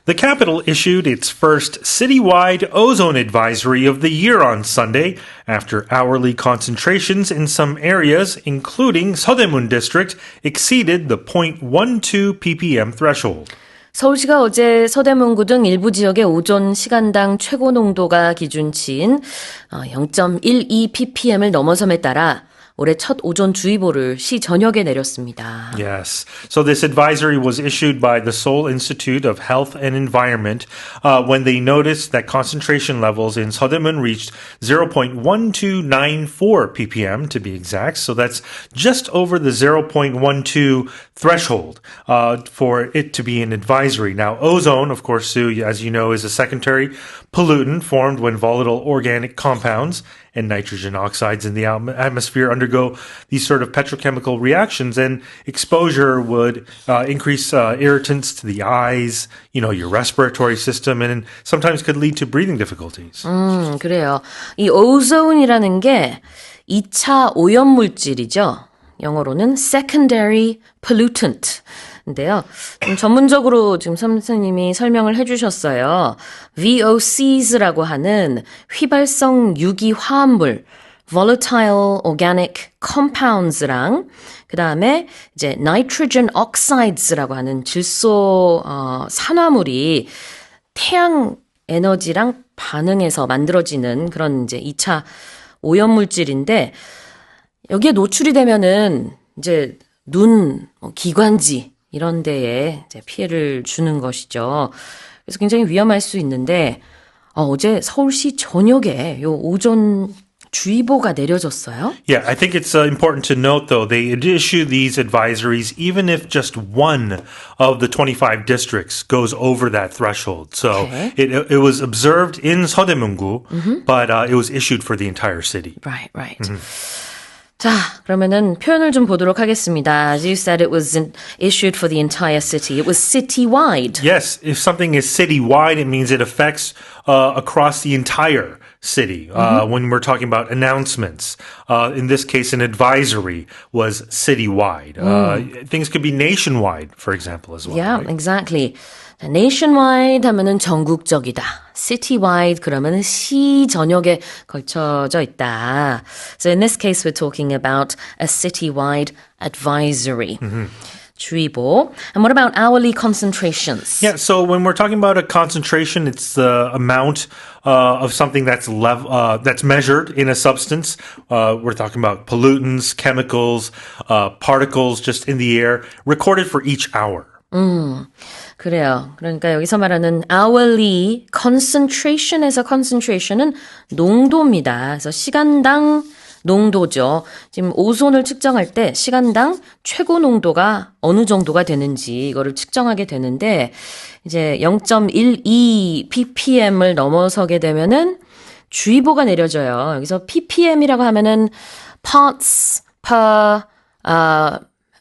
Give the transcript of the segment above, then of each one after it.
The capital issued its first citywide ozone advisory of the year on Sunday after hourly concentrations in some areas, including Seodaemun district, exceeded the 0.12 ppm threshold. 서울시가 어제 서대문구 등 일부 지역의 오존 시간당 최고 농도가 기준치인 0.12 ppm을 넘어섬에 따라 올해 첫 오존주의보를 시 전역에 내렸습니다. Yes. So this advisory was issued by the Seoul Institute of Health and Environment when they noticed that concentration levels in Seodaemun reached 0.1294 ppm to be exact. So that's just over the 0.12 threshold for it to be an advisory. Now, ozone, of course, Sue, as you know, is a secondary pollutant formed when volatile organic compounds and nitrogen oxides in the atmosphere undergo these sort of petrochemical reactions, and exposure would increase irritants to the eyes, your respiratory system, and sometimes could lead to breathing difficulties. 그래요. 이 오존이라는 게 2차 오염물질이죠. 영어로는 secondary pollutant. 인데요. 좀 전문적으로 지금 선생님이 설명을 해주셨어요. VOCs라고 하는 휘발성 유기 화합물, volatile organic compounds랑 그 다음에 이제 nitrogen oxides라고 하는 질소 산화물이 태양 에너지랑 반응해서 만들어지는 그런 이제 2차 오염물질인데 여기에 노출이 되면은 이제 눈, 기관지 이런 데에 이제 피해를 주는 것이죠. 그래서 굉장히 위험할 수 있는데 어제 서울시 전역에 요 오존 주의보가 내려졌어요? Yeah, I think it's important to note, though, they issue these advisories even if just one of the 25 districts goes over that threshold. So Okay. it was observed in Seodaemungu, but it was issued for the entire city. Right. 자, 그러면은 표현을 좀 보도록 하겠습니다. As you said, it was issued for the entire city. It was citywide. Yes, if something is citywide, it means it affects across the entire city. When we're talking about announcements, in this case, an advisory was citywide. Things could be nationwide, for example, as well. Yeah, right? exactly. nationwide 하면은 전국적이다. citywide 그러면은 시 전역에 걸쳐져 있다. So in this case, we're talking about a citywide advisory. 주의보. And what about hourly concentrations? Yeah, so when we're talking about a concentration, it's the amount of something that's that's measured in a substance. We're talking about pollutants, chemicals, particles just in the air, recorded for each hour. 그래요. 그러니까 여기서 말하는 hourly concentration에서 concentration은 농도입니다. 그래서 시간당 농도죠. 지금 오존을 측정할 때 시간당 최고 농도가 어느 정도가 되는지 이거를 측정하게 되는데 이제 0.12 ppm을 넘어서게 되면은 주의보가 내려져요. 여기서 ppm이라고 하면은 parts per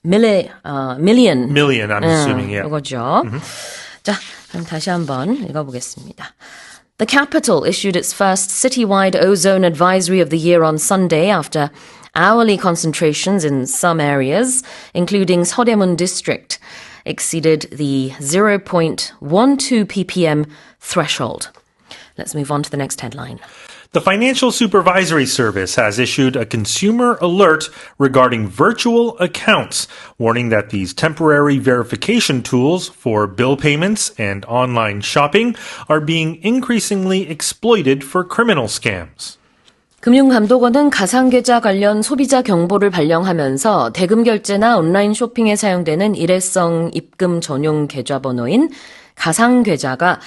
million. Million, I'm assuming, yeah. 이거죠. 자, 그럼 다시 한번 읽어보겠습니다. The capital issued its first citywide ozone advisory of the year on Sunday after hourly concentrations in some areas, including Seodaemun district, exceeded the 0.12 ppm threshold. Let's move on to the next headline. The Financial Supervisory Service has issued a consumer alert regarding virtual accounts, warning that these temporary verification tools for bill payments and online shopping are being increasingly exploited for criminal scams. 금융감독원은 가상계좌 관련 소비자 경보를 발령하면서 대금 결제나 온라인 쇼핑에 사용되는 일회성 입금 전용 계좌번호인 가상계좌가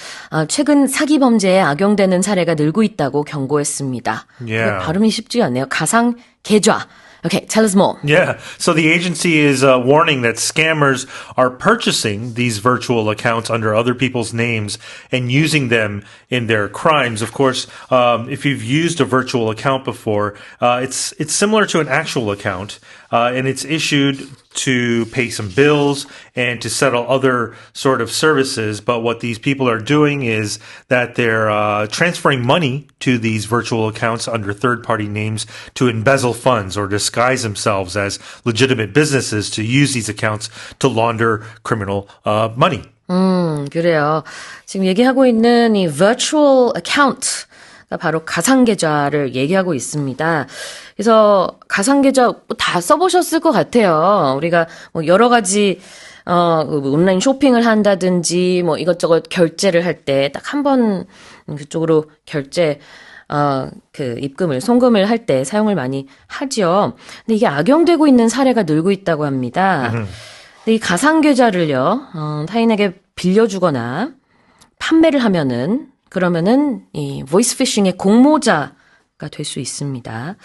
최근 사기 범죄에 악용되는 사례가 늘고 있다고 경고했습니다. Yeah. 발음이 쉽지 않네요. 가상계좌. Okay, tell us more. Yeah. So the agency is warning that scammers are purchasing these virtual accounts under other people's names and using them in their crimes. Of course, if you've used a virtual account before, it's similar to an actual account, and it's issued to pay some bills and to settle other sort of services. But what these people are doing is that they're transferring money to these virtual accounts under third-party names to embezzle funds or disguise themselves as legitimate businesses to use these accounts to launder criminal money. 그래요. 지금 얘기하고 있는 이 virtual account가 바로 가상계좌를 얘기하고 있습니다. 그래서 가상계좌 다 써보셨을 것 같아요. 우리가 뭐 여러 가지 온라인 쇼핑을 한다든지 뭐 이것저것 결제를 할 때 딱 한 번 그쪽으로 결제 입금을 송금을 할 때 사용을 많이 하죠. 근데 이게 악용되고 있는 사례가 늘고 있다고 합니다. 근데 이 가상계좌를요, 타인에게 빌려주거나 판매를 하면은, 그러면은 이 voice phishing의 공모자가 될 수 있습니다.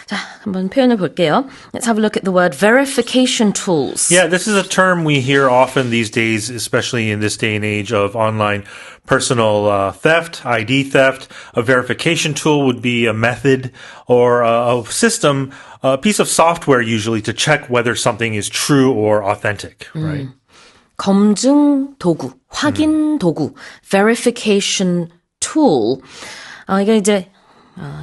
자, 한번 표현을 볼게요. Let's have a look at the word verification tools. Yeah, this is a term we hear often these days, especially in this day and age of online personal theft, ID theft. A verification tool would be a method or a system, a piece of software usually to check whether something is true or authentic, right? 검증 도구, 확인 도구, verification tool. 이게 이제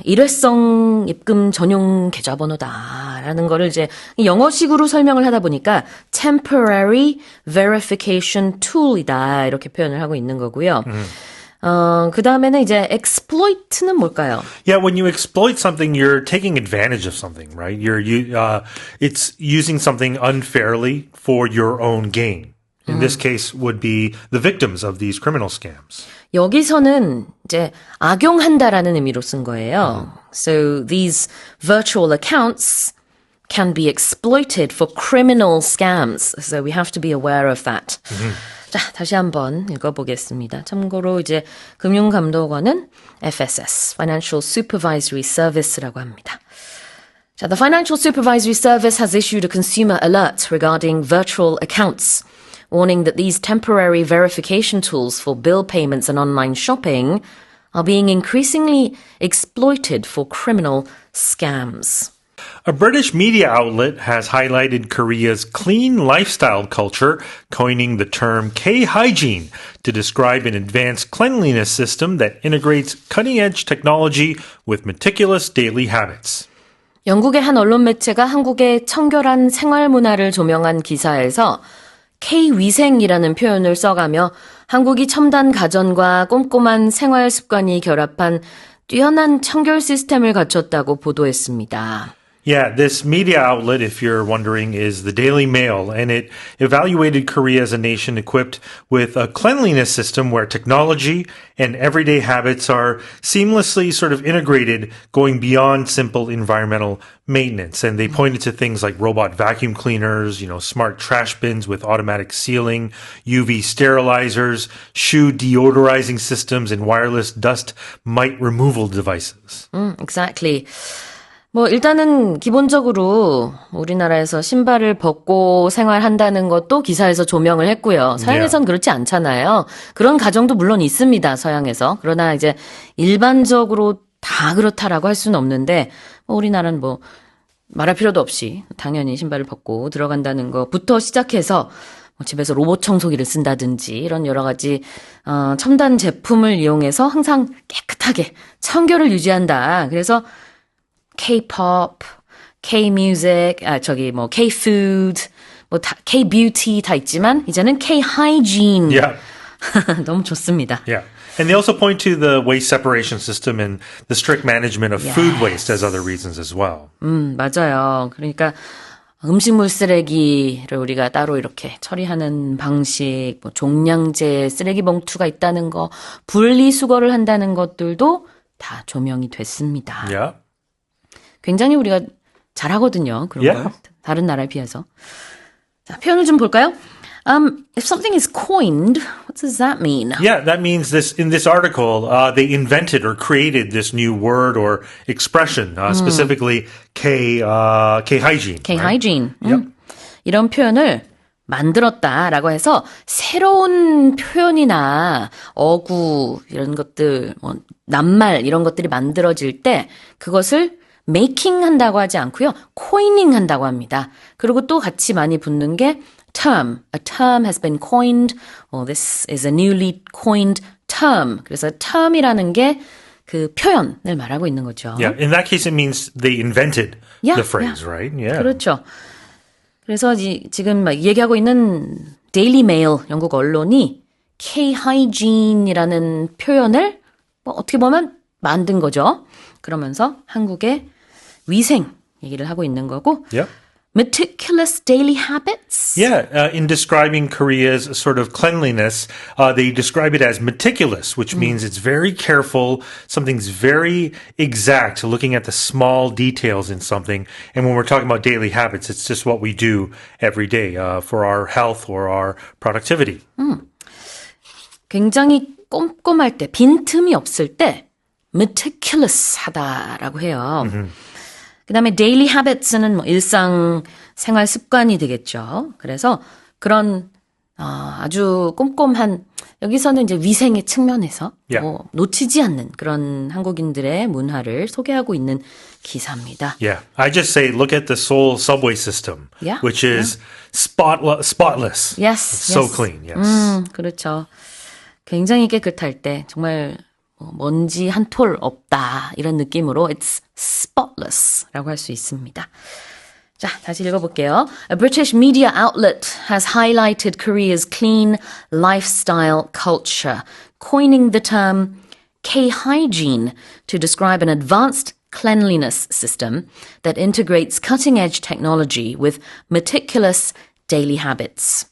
일회성 입금 전용 계좌번호다라는 거를 이제 영어식으로 설명을 하다 보니까 temporary verification tool이다 이렇게 표현을 하고 있는 거고요. 그 다음에는 이제 exploit는 뭘까요? Yeah, when you exploit something, you're taking advantage of something, right? It's using something unfairly for your own gain. In this case, would be the victims of these criminal scams. 여기서는 이제 악용한다라는 의미로 쓴 거예요. So these virtual accounts can be exploited for criminal scams. So we have to be aware of that. 자, 다시 한번 읽어보겠습니다. 참고로 이제 금융감독원은 FSS, Financial Supervisory Service라고 합니다. 자, the Financial Supervisory Service has issued a consumer alert regarding virtual accounts, warning that these temporary verification tools for bill payments and online shopping are being increasingly exploited for criminal scams. A British media outlet has highlighted Korea's clean lifestyle culture, coining the term K-hygiene to describe an advanced cleanliness system that integrates cutting-edge technology with meticulous daily habits. 영국의 한 언론 매체가 한국의 청결한 생활 문화를 조명한 기사에서 K-위생이라는 표현을 써가며 한국이 첨단 가전과 꼼꼼한 생활 습관이 결합한 뛰어난 청결 시스템을 갖췄다고 보도했습니다. Yeah, this media outlet, if you're wondering, is the Daily Mail, and it evaluated Korea as a nation equipped with a cleanliness system where technology and everyday habits are seamlessly sort of integrated, going beyond simple environmental maintenance. And they pointed to things like robot vacuum cleaners, smart trash bins with automatic sealing, UV sterilizers, shoe deodorizing systems, and wireless dust mite removal devices. Exactly. 뭐 일단은 기본적으로 우리나라에서 신발을 벗고 생활한다는 것도 기사에서 조명을 했고요. 서양에선 그렇지 않잖아요. 그런 가정도 물론 있습니다. 서양에서. 그러나 이제 일반적으로 다 그렇다라고 할 수는 없는데 우리나라는 뭐 말할 필요도 없이 당연히 신발을 벗고 들어간다는 것부터 시작해서 집에서 로봇 청소기를 쓴다든지 이런 여러 가지 첨단 제품을 이용해서 항상 깨끗하게 청결을 유지한다. 그래서 K-pop, K-music, K-food, K-beauty 다 있지만 이제는 K-hygiene. Yeah. 너무 좋습니다. Yeah. And they also point to the waste separation system and the strict management of food waste as other reasons as well. 맞아요. 그러니까 음식물 쓰레기를 우리가 따로 이렇게 처리하는 방식, 종량제 쓰레기 봉투가 있다는 거, 분리수거를 한다는 것들도 다 조명이 됐습니다. Yeah. 굉장히 우리가 잘하거든요. 그런 걸. 다른 나라에 비해서. 자, 표현을 좀 볼까요? If something is coined, what does that mean? Yeah, that means in this article, they invented or created this new word or expression, specifically K-hygiene. K-hygiene. Right? Yep. 이런 표현을 만들었다라고 해서 새로운 표현이나 어구 이런 것들, 낱말 이런 것들이 만들어질 때 그것을 making 한다고 하지 않고요. coining 한다고 합니다. 그리고 또 같이 많이 붙는 게 term. A term has been coined. This is a newly coined term. 그래서 term이라는 게 그 표현을 말하고 있는 거죠. Yeah, in that case it means they invented the phrase, right? Yeah. 그렇죠. 그래서 지금 막 얘기하고 있는 데일리 메일 영국 언론이 K-hygiene이라는 표현을 뭐 어떻게 보면 만든 거죠. 그러면서 한국의 위생 얘기를 하고 있는 거고 Yep. meticulous daily habits. Yeah, in describing Korea's sort of cleanliness, they describe it as meticulous, which means it's very careful. Something's very exact, looking at the small details in something. And when we're talking about daily habits, it's just what we do every day for our health or our productivity. 굉장히 꼼꼼할 때, 빈틈이 없을 때 meticulous 하다라고 해요. 그 다음에 daily habits는 뭐 일상 생활 습관이 되겠죠. 그래서 그런 아주 꼼꼼한 여기서는 이제 위생의 측면에서 Yeah. 뭐 놓치지 않는 그런 한국인들의 문화를 소개하고 있는 기사입니다. Yeah, I just say look at the Seoul subway system, Yeah, which is spotless. Yes, It's so yes. clean. Yes. 그렇죠. 굉장히 깨끗할 때 정말 먼지 한 톨 없다 이런 느낌으로 it's spotless라고 할 수 있습니다. 자, 다시 읽어볼게요. A British media outlet has highlighted Korea's clean lifestyle culture, coining the term K-hygiene to describe an advanced cleanliness system that integrates cutting-edge technology with meticulous daily habits.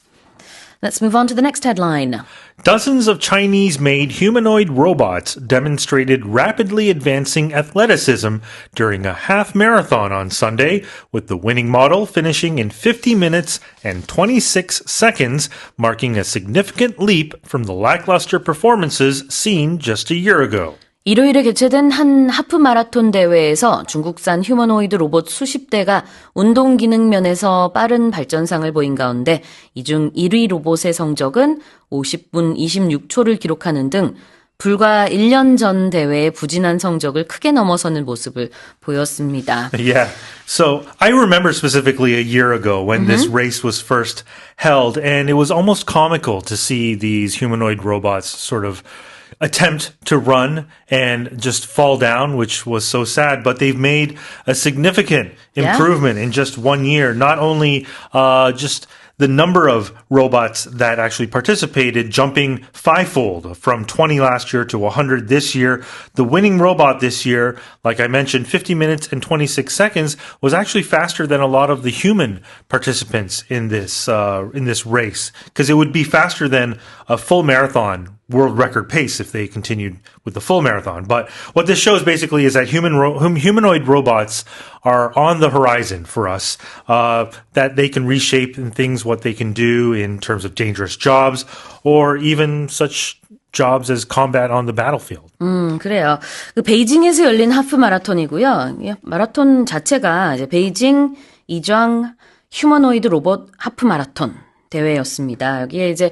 Let's move on to the next headline. Dozens of Chinese-made humanoid robots demonstrated rapidly advancing athleticism during a half marathon on Sunday, with the winning model finishing in 50 minutes and 26 seconds, marking a significant leap from the lackluster performances seen just a year ago. 일요일에 개최된 한 하프 마라톤 대회에서 중국산 휴머노이드 로봇 수십 대가 운동 기능 면에서 빠른 발전상을 보인 가운데 이 중 1위 로봇의 성적은 50분 26초를 기록하는 등 불과 1년 전 대회의 부진한 성적을 크게 넘어서는 모습을 보였습니다. Yeah. So I remember specifically a year ago when this race was first held, and it was almost comical to see these humanoid robots sort of attempt to run and just fall down, which was so sad. But they've made a significant improvement in just 1 year. Not only just the number of robots that actually participated jumping fivefold from 20 last year to 100 this year. The winning robot this year, like I mentioned, 50 minutes and 26 seconds, was actually faster than a lot of the human participants in this race, because it would be faster than a full marathon world record pace if they continued with the full marathon. But what this shows basically is that humanoid robots are on the horizon for us, that they can reshape in things what they can do in terms of dangerous jobs or even such jobs as combat on the battlefield. 그래요. 그 베이징에서 열린 하프 마라톤이고요. 이 마라톤 자체가 이제 베이징 이정 휴머노이드 로봇 하프 마라톤 대회였습니다. 여기에 이제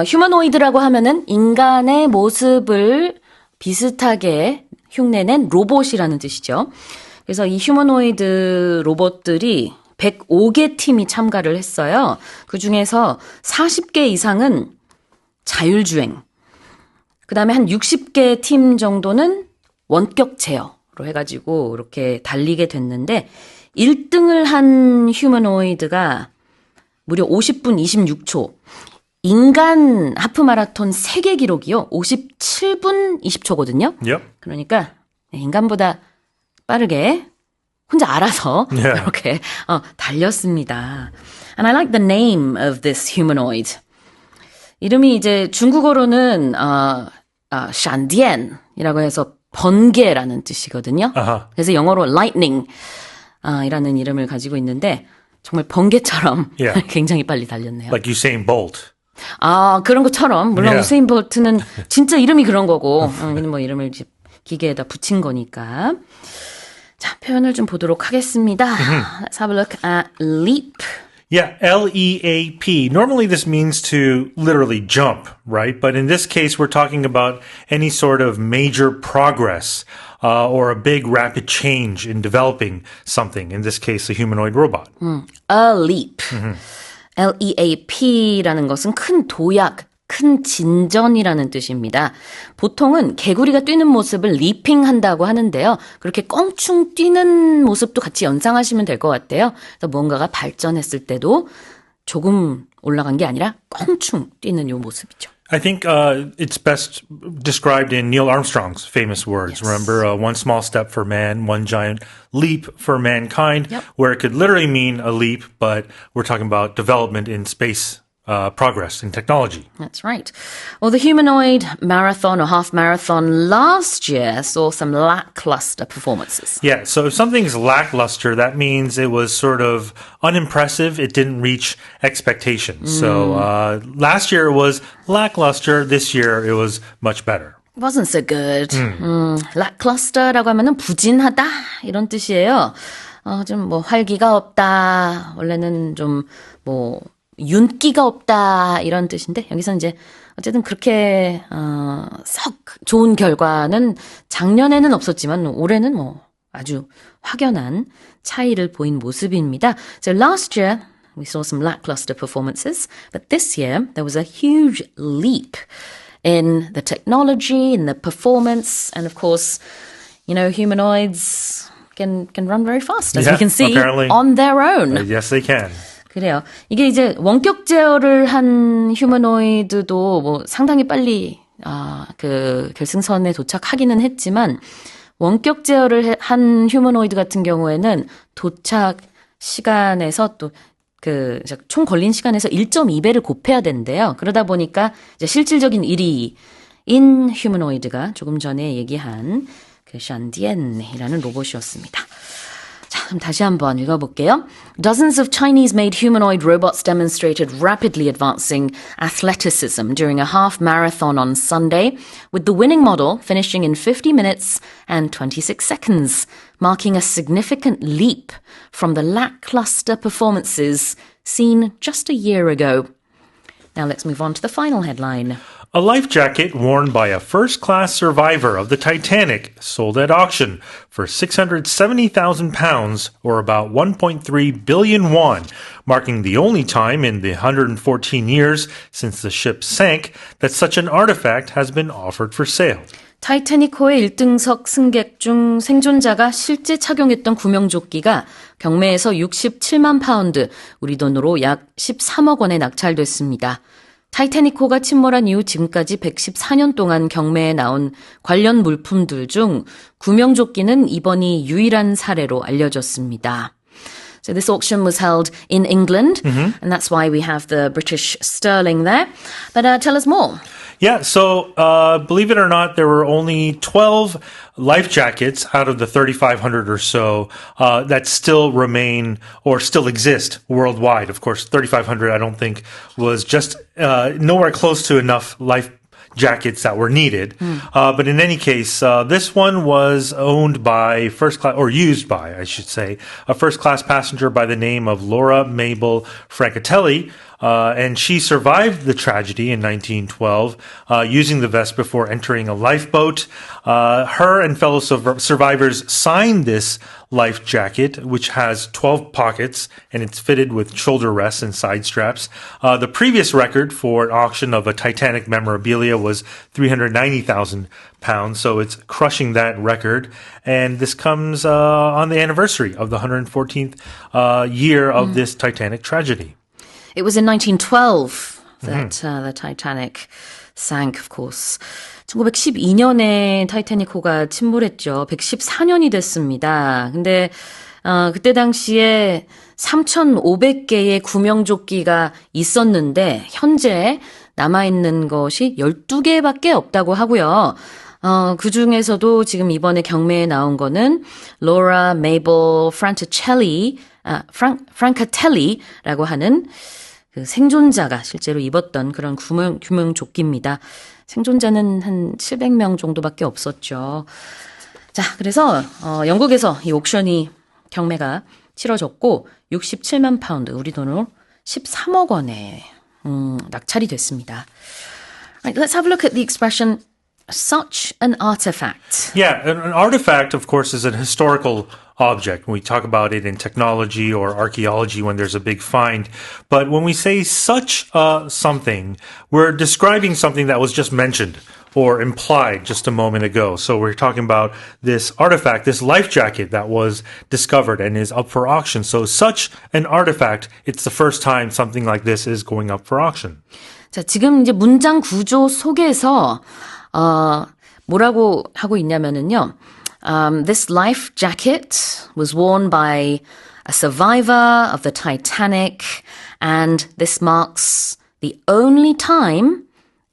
휴머노이드라고 하면은 인간의 모습을 비슷하게 흉내낸 로봇이라는 뜻이죠. 그래서 이 휴머노이드 로봇들이 105개 팀이 참가를 했어요. 그 중에서 40개 이상은 자율주행, 그 다음에 한 60개 팀 정도는 원격 제어로 해가지고 이렇게 달리게 됐는데 1등을 한 휴머노이드가 무려 50분 26초. 인간 하프 마라톤 세계 기록이요. 57분 20초거든요. Yep. 그러니까 인간보다 빠르게 혼자 알아서 이렇게 달렸습니다. And I like the name of this humanoid. 이름이 이제 중국어로는 샨디엔이라고 해서 번개라는 뜻이거든요. 그래서 영어로 lightning 이라는 이름을 가지고 있는데 정말 번개처럼 굉장히 빨리 달렸네요. Like Usain Bolt. 그런 것처럼 물론 우세인 볼트는 진짜 이름이 그런 거고 뭐 이름을 기계에다 붙인 거니까. 자, 표현을 좀 보도록 하겠습니다. Let's have a look at leap. Yeah, L-E-A-P. Normally this means to literally jump, right? But in this case, we're talking about any sort of major progress or a big rapid change in developing something. In this case, a humanoid robot. A leap. L-E-A-P라는 것은 큰 도약, 큰 진전이라는 뜻입니다. 보통은 개구리가 뛰는 모습을 리핑한다고 하는데요. 그렇게 껑충 뛰는 모습도 같이 연상하시면 될 것 같아요. 그래서 뭔가가 발전했을 때도 조금 올라간 게 아니라 껑충 뛰는 요 모습이죠. I think it's best described in Neil Armstrong's famous words. Yes. Remember, one small step for man, one giant leap for mankind, Yep. where it could literally mean a leap, but we're talking about development in space progress in technology. That's right. Well, the humanoid marathon or half marathon last year saw some lackluster performances. Yeah, so if something's lackluster, that means it was sort of unimpressive. It didn't reach expectations. So last year it was lackluster. This year it was much better. Wasn't so good. lackluster라고 하면은 부진하다 이런 뜻이에요. 좀 뭐 활기가 없다. 원래는 좀 뭐 윤기가 없다 이런 뜻인데 여기서 이제 어쨌든 그렇게 썩 좋은 결과는 작년에는 없었지만 올해는 뭐 아주 확연한 차이를 보인 모습입니다. So last year we saw some lackluster performances, but this year there was a huge leap in the technology, in the performance, and of course, you know, humanoids can run very fast, as we Yeah, can see, apparently. on their own. Yes, they can. 그래요. 이게 이제 원격 제어를 한 휴머노이드도 뭐 상당히 빨리 그 결승선에 도착하기는 했지만 원격 제어를 한 휴머노이드 같은 경우에는 도착 시간에서 또 그 총 걸린 시간에서 1.2배를 곱해야 된대요. 그러다 보니까 이제 실질적인 1위인 휴머노이드가 조금 전에 얘기한 그 샨디엔이라는 로봇이었습니다. 자, 그럼 다시 한번 읽어볼게요. Dozens of Chinese-made humanoid robots demonstrated rapidly advancing athleticism during a half marathon on Sunday, with the winning model finishing in 50 minutes and 26 seconds, marking a significant leap from the lackluster performances seen just a year ago. Now let's move on to the final headline. A life jacket worn by a first-class survivor of the Titanic sold at auction for 670,000 pounds, or about 1.3 billion won, marking the only time in the 114 years since the ship sank that such an artifact has been offered for sale. 타이타닉호의 1등석 승객 중 생존자가 실제 착용했던 구명조끼가 경매에서 67만 파운드, 우리 돈으로 약 13억 원에 낙찰됐습니다. 타이타닉호가 침몰한 이후 지금까지 114년 동안 경매에 나온 관련 물품들 중 구명조끼는 이번이 유일한 사례로 알려졌습니다. So this auction was held in England, and that's why we have the British sterling there. But tell us more. Yeah, so believe it or not, there were only 12 life jackets out of the 3,500 or so that still remain or still exist worldwide. Of course, 3,500 I don't think was just nowhere close to enough life jackets that were needed. But in any case, this one was owned by first class, or used by, I should say, a first class passenger by the name of Laura Mabel Francatelli. And she survived the tragedy in 1912, using the vest before entering a lifeboat. Her and fellow survivors signed this life jacket, which has 12 pockets, and it's fitted with shoulder rests and side straps. The previous record for an auction of a Titanic memorabilia was 390,000 pounds, so it's crushing that record. And this comes on the anniversary of the 114th year of this Titanic tragedy. It was in 1912 that the Titanic sank, of course. 1912년에 타이타닉호가 침몰했죠. 114년이 됐습니다. 근데 그때 당시에 3,500개의 구명조끼가 있었는데 현재 남아있는 것이 12개밖에 없다고 하고요. 그 중에서도 지금 이번에 경매에 나온 거는 Laura Mabel Francatelli라고 하는 그 생존자가 실제로 입었던 그런 구명조끼입니다. 생존자는 한 700명 정도밖에 없었죠. 자, 그래서 영국에서 이 옥션이 경매가 치러졌고 67만 파운드, 우리 돈으로 13억 원에 낙찰이 됐습니다. Right, let's have a look at the expression such an artifact. Yeah, an artifact, of course, is a historical object. We talk about it in technology or archaeology when there's a big find. But when we say such something, we're describing something that was just mentioned or implied just a moment ago. So we're talking about this artifact, this life jacket that was discovered and is up for auction. So such an artifact, it's the first time something like this is going up for auction. 자, 지금 이제 문장 구조 속에서 뭐라고 하고 있냐면은요. This life jacket was worn by a survivor of the Titanic, and this marks the only time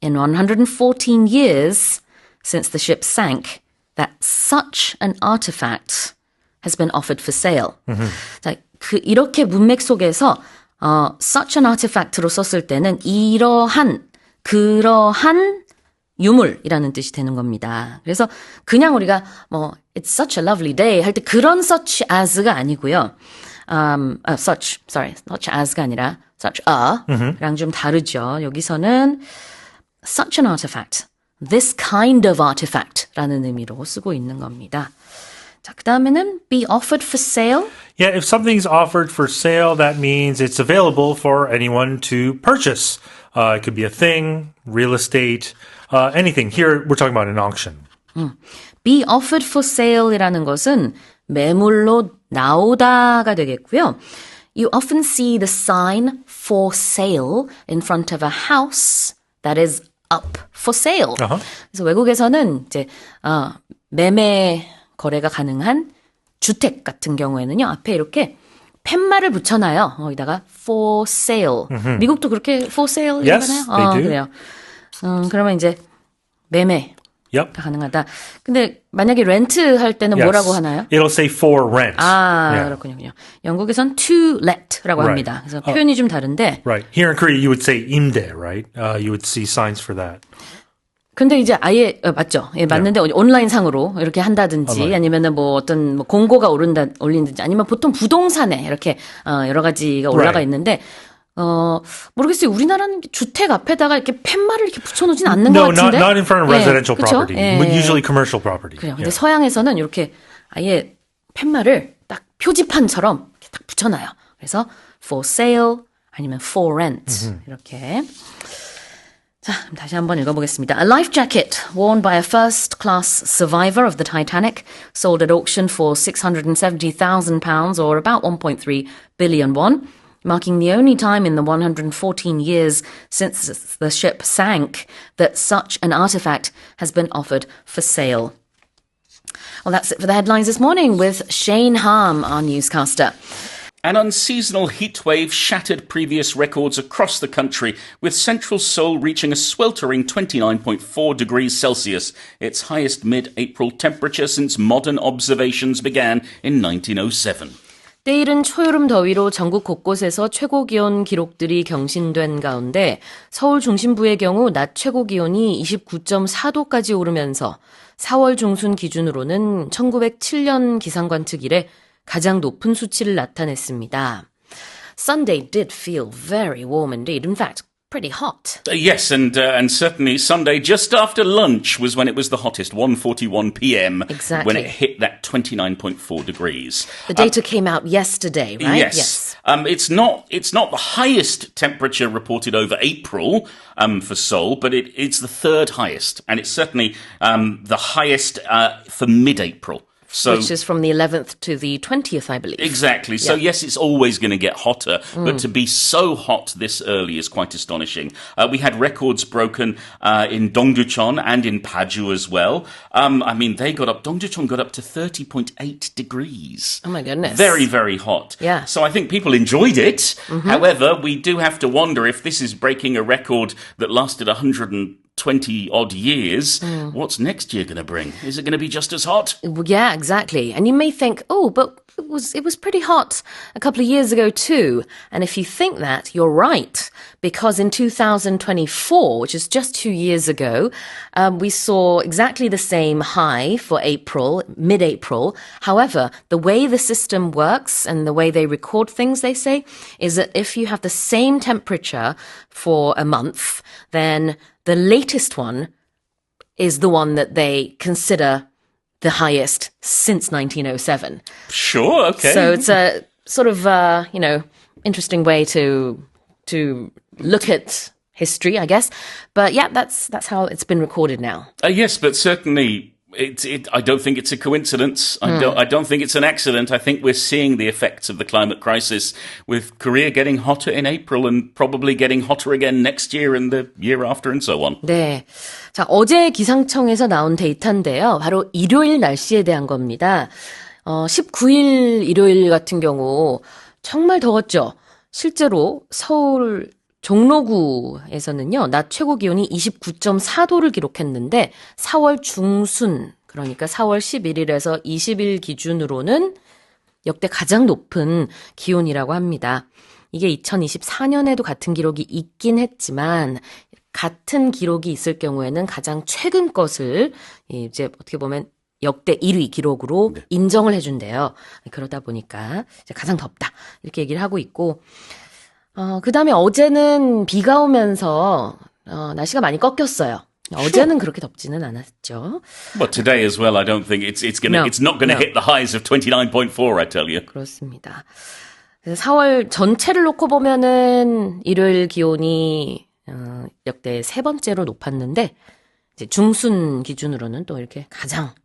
in 114 years since the ship sank that such an artifact has been offered for sale. 자, 이렇게 문맥 속에서 such an artifact로 썼을 때는 그러한 유물이라는 뜻이 되는 겁니다. 그래서 그냥 우리가 it's such a lovely day 할 때 그런 such as가 아니고요. such as가 아니라 such a랑 좀 다르죠. 여기서는 such an artifact, this kind of artifact라는 의미로 쓰고 있는 겁니다. 자, 그 다음에는 be offered for sale. Yeah, if something's offered for sale, that means it's available for anyone to purchase. It could be a thing, real estate, anything. Here, we're talking about an auction. be offered for sale이라는 것은 매물로 나오다가 되겠고요. You often see the sign for sale in front of a house that is up for sale. 그래서 외국에서는 이제 매매 거래가 가능한 주택 같은 경우에는요. 앞에 이렇게 팻말을 붙여놔요. 여기다가 for sale. 미국도 그렇게 for sale Yes, 하나요? they do. 그래요. 그러면 이제 매매. Yep. 가능하다. 근데 만약에 렌트 할 때는 Yes. 뭐라고 하나요? It'll say for rent. Yeah. 그렇군요. 영국에선 to let라고 Right. 합니다. 그래서 표현이 좀 다른데. Right. Here in Korea, you would say 임대, right? You would see signs for that. 근데 이제 아예 맞죠? 예, 맞는데 온라인 상으로 이렇게 한다든지 아니면은 뭐 어떤 공고가 올린든지 아니면 보통 부동산에 이렇게 여러 가지가 올라가 Right. 있는데 모르겠어요. 우리나라는 주택 앞에다가 이렇게 팻말을 이렇게 붙여놓진 않는 No, 것 같은데. not in front of residential 그쵸? property. Usually commercial property. 그래요. 근데 Yeah. 서양에서는 이렇게 아예 팻말을 딱 표지판처럼 이렇게 딱 붙여놔요. 그래서 for sale 아니면 for rent 이렇게. 자, 그럼 다시 한번 읽어보겠습니다. A life jacket worn by a first-class survivor of the Titanic sold at auction for £670,000 or about 1.3 billion won, marking the only time in the 114 years since the ship sank that such an artifact has been offered for sale. Well, that's it for the headlines this morning with Shane Harm, our newscaster. An unseasonal heatwave shattered previous records across the country, with central Seoul reaching a sweltering 29.4 degrees Celsius, its highest mid-April temperature since modern observations began in 1907. 때이른 초여름 더위로 전국 곳곳에서 최고 기온 기록들이 경신된 가운데 서울 중심부의 경우 낮 최고 기온이 29.4도까지 오르면서 4월 중순 기준으로는 1907년 기상관측 이래 가장 높은 수치를 나타냈습니다. Sunday did feel very warm indeed. In fact, pretty hot. Yes, and certainly Sunday, just after lunch, was when it was the hottest, 1:41 p.m. Exactly. When it hit that 29.4 degrees. The data came out yesterday, right? Yes. It's not the highest temperature reported over April for Seoul, but it's the third highest, and it's certainly the highest for mid-April. So, Which is from the 11th to the 20th, I believe. Exactly. So, yes, it's always going to get hotter, but to be so hot this early is quite astonishing. We had records broken in Dongducheon and in Paju as well. Dongducheon got up to 30.8 degrees. Oh, my goodness. Very, very hot. Yeah. So I think people enjoyed it. However, we do have to wonder if this is breaking a record that lasted 120 odd years. What's next year going to bring? Is it going to be just as hot? Well, yeah, exactly. And you may think, oh, but it was pretty hot a couple of years ago too. And if you think that, you're right. Because in 2024, which is just 2 years ago, we saw exactly the same high for April, mid-April. However, the way the system works and the way they record things, they say, is that if you have the same temperature for a month, then the latest one is the one that they consider the highest since 1907. Sure, okay. So it's a sort of, interesting way to look at history, I guess. But yeah, that's how it's been recorded now. Yes, but certainly I don't think it's a coincidence. I don't think it's an accident. I think we're seeing the effects of the climate crisis with Korea getting hotter in April and probably getting hotter again next year and the year after and so on. 네. 자, 어제 기상청에서 나온 데이터인데요. 바로 일요일 날씨에 대한 겁니다. 19일 일요일 같은 경우 정말 더웠죠. 실제로 서울 종로구에서는요, 낮 최고 기온이 29.4도를 기록했는데 4월 중순, 그러니까 4월 11일에서 20일 기준으로는 역대 가장 높은 기온이라고 합니다. 이게 2024년에도 같은 기록이 있긴 했지만 같은 기록이 있을 경우에는 가장 최근 것을 이제 어떻게 보면 역대 1위 기록으로 인정을 해준대요. 그러다 보니까 이제 가장 덥다 이렇게 얘기를 하고 있고 그 다음에 어제는 비가 오면서 날씨가 많이 꺾였어요. 어제는 그렇게 덥지는 않았죠. But today as well, I don't think it's not gonna hit the highs of 29.4, I tell you. 그렇습니다. 4월 전체를 놓고 보면은 일요일 기온이 역대 세 번째로 높았는데 이제 중순 기준으로는 또 이렇게 가장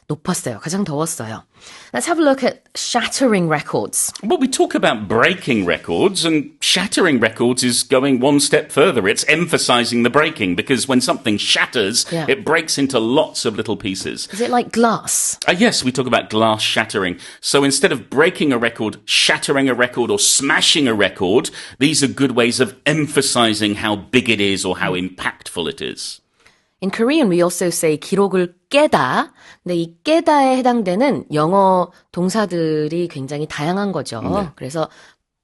높았어요. 가장 더웠어요. Let's have a look at shattering records. Well, we talk about breaking records, and shattering records is going one step further. It's emphasizing the breaking, because when something shatters, it breaks into lots of little pieces. Is it like glass? Yes, we talk about glass shattering. So instead of breaking a record, shattering a record, or smashing a record, these are good ways of emphasizing how big it is or how impactful it is. In Korean, we also say 기록을 깨다. 근데 이 깨다에 해당되는 영어 동사들이 굉장히 다양한 거죠. 그래서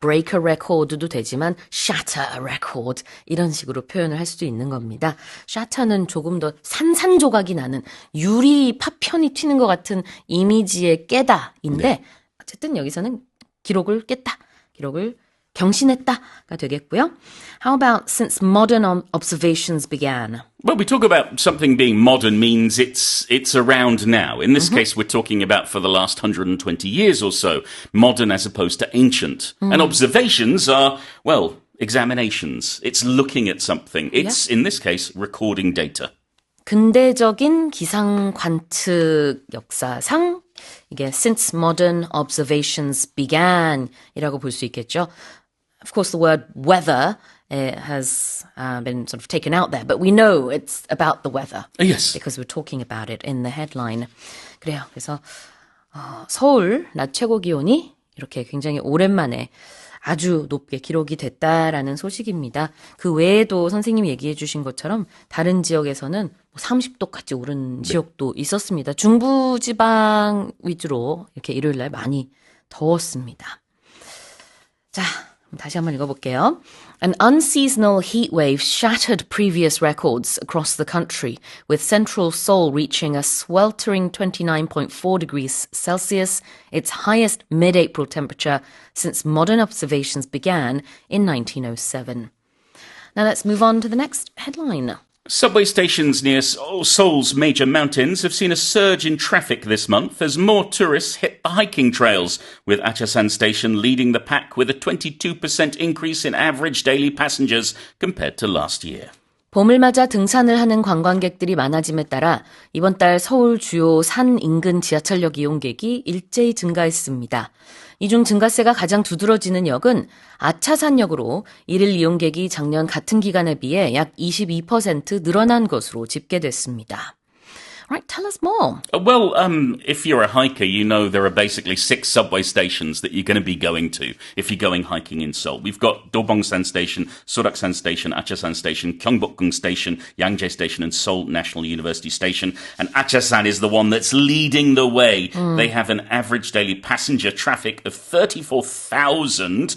break a record도 되지만 shatter a record 이런 식으로 표현을 할 수도 있는 겁니다. shatter는 조금 더 산산조각이 나는 유리 파편이 튀는 것 같은 이미지의 깨다인데 어쨌든 여기서는 기록을 깼다. 기록을 경신했다가 되겠고요. How about since modern observations began? Well, we talk about something being modern means it's around now. In this case, we're talking about for the last 120 years or so, modern as opposed to ancient. And observations are, well, examinations. It's looking at something. It's, in this case, recording data. 근대적인 기상 관측 역사상 이게 since modern observations began 이라고 볼 수 있겠죠. Of course, the word weather has been sort of taken out there, but we know it's about the weather. Yes. Because we're talking about it in the headline. 그래요. 그래서 서울 낮 최고 기온이 이렇게 굉장히 오랜만에 아주 높게 기록이 됐다라는 소식입니다. 그 외에도 선생님이 얘기해 주신 것처럼 다른 지역에서는 30도까지 오른 지역도 있었습니다. 중부지방 위주로 이렇게 일요일 날 많이 더웠습니다. 자, 다시 한번 읽어볼게요. An unseasonal heat wave shattered previous records across the country, with central Seoul reaching a sweltering 29.4 degrees Celsius, its highest mid-April temperature since modern observations began in 1907. Now let's move on to the next headline. Subway stations near Seoul's major mountains have seen a surge in traffic this month as more tourists hit the hiking trails, with Achesan Station leading the pack with a 22% increase in average daily passengers compared to last year. 봄을 맞아 등산을 하는 관광객들이 많아짐에 따라 이번 달 서울 주요 산 인근 지하철역 이용객이 일제히 증가했습니다. 이 중 증가세가 가장 두드러지는 역은 아차산역으로 일일 이용객이 작년 같은 기간에 비해 약 22% 늘어난 것으로 집계됐습니다. Right, tell us more. Well, if you're a hiker, you know there are basically 6 subway stations that you're going to be going to if you're going hiking in Seoul. We've got Dobongsan Station, Soraksan Station, Achesan Station, Gyeongbokgung Station, Yangjae Station, and Seoul National University Station. And Achesan is the one that's leading the way. They have an average daily passenger traffic of 34,000.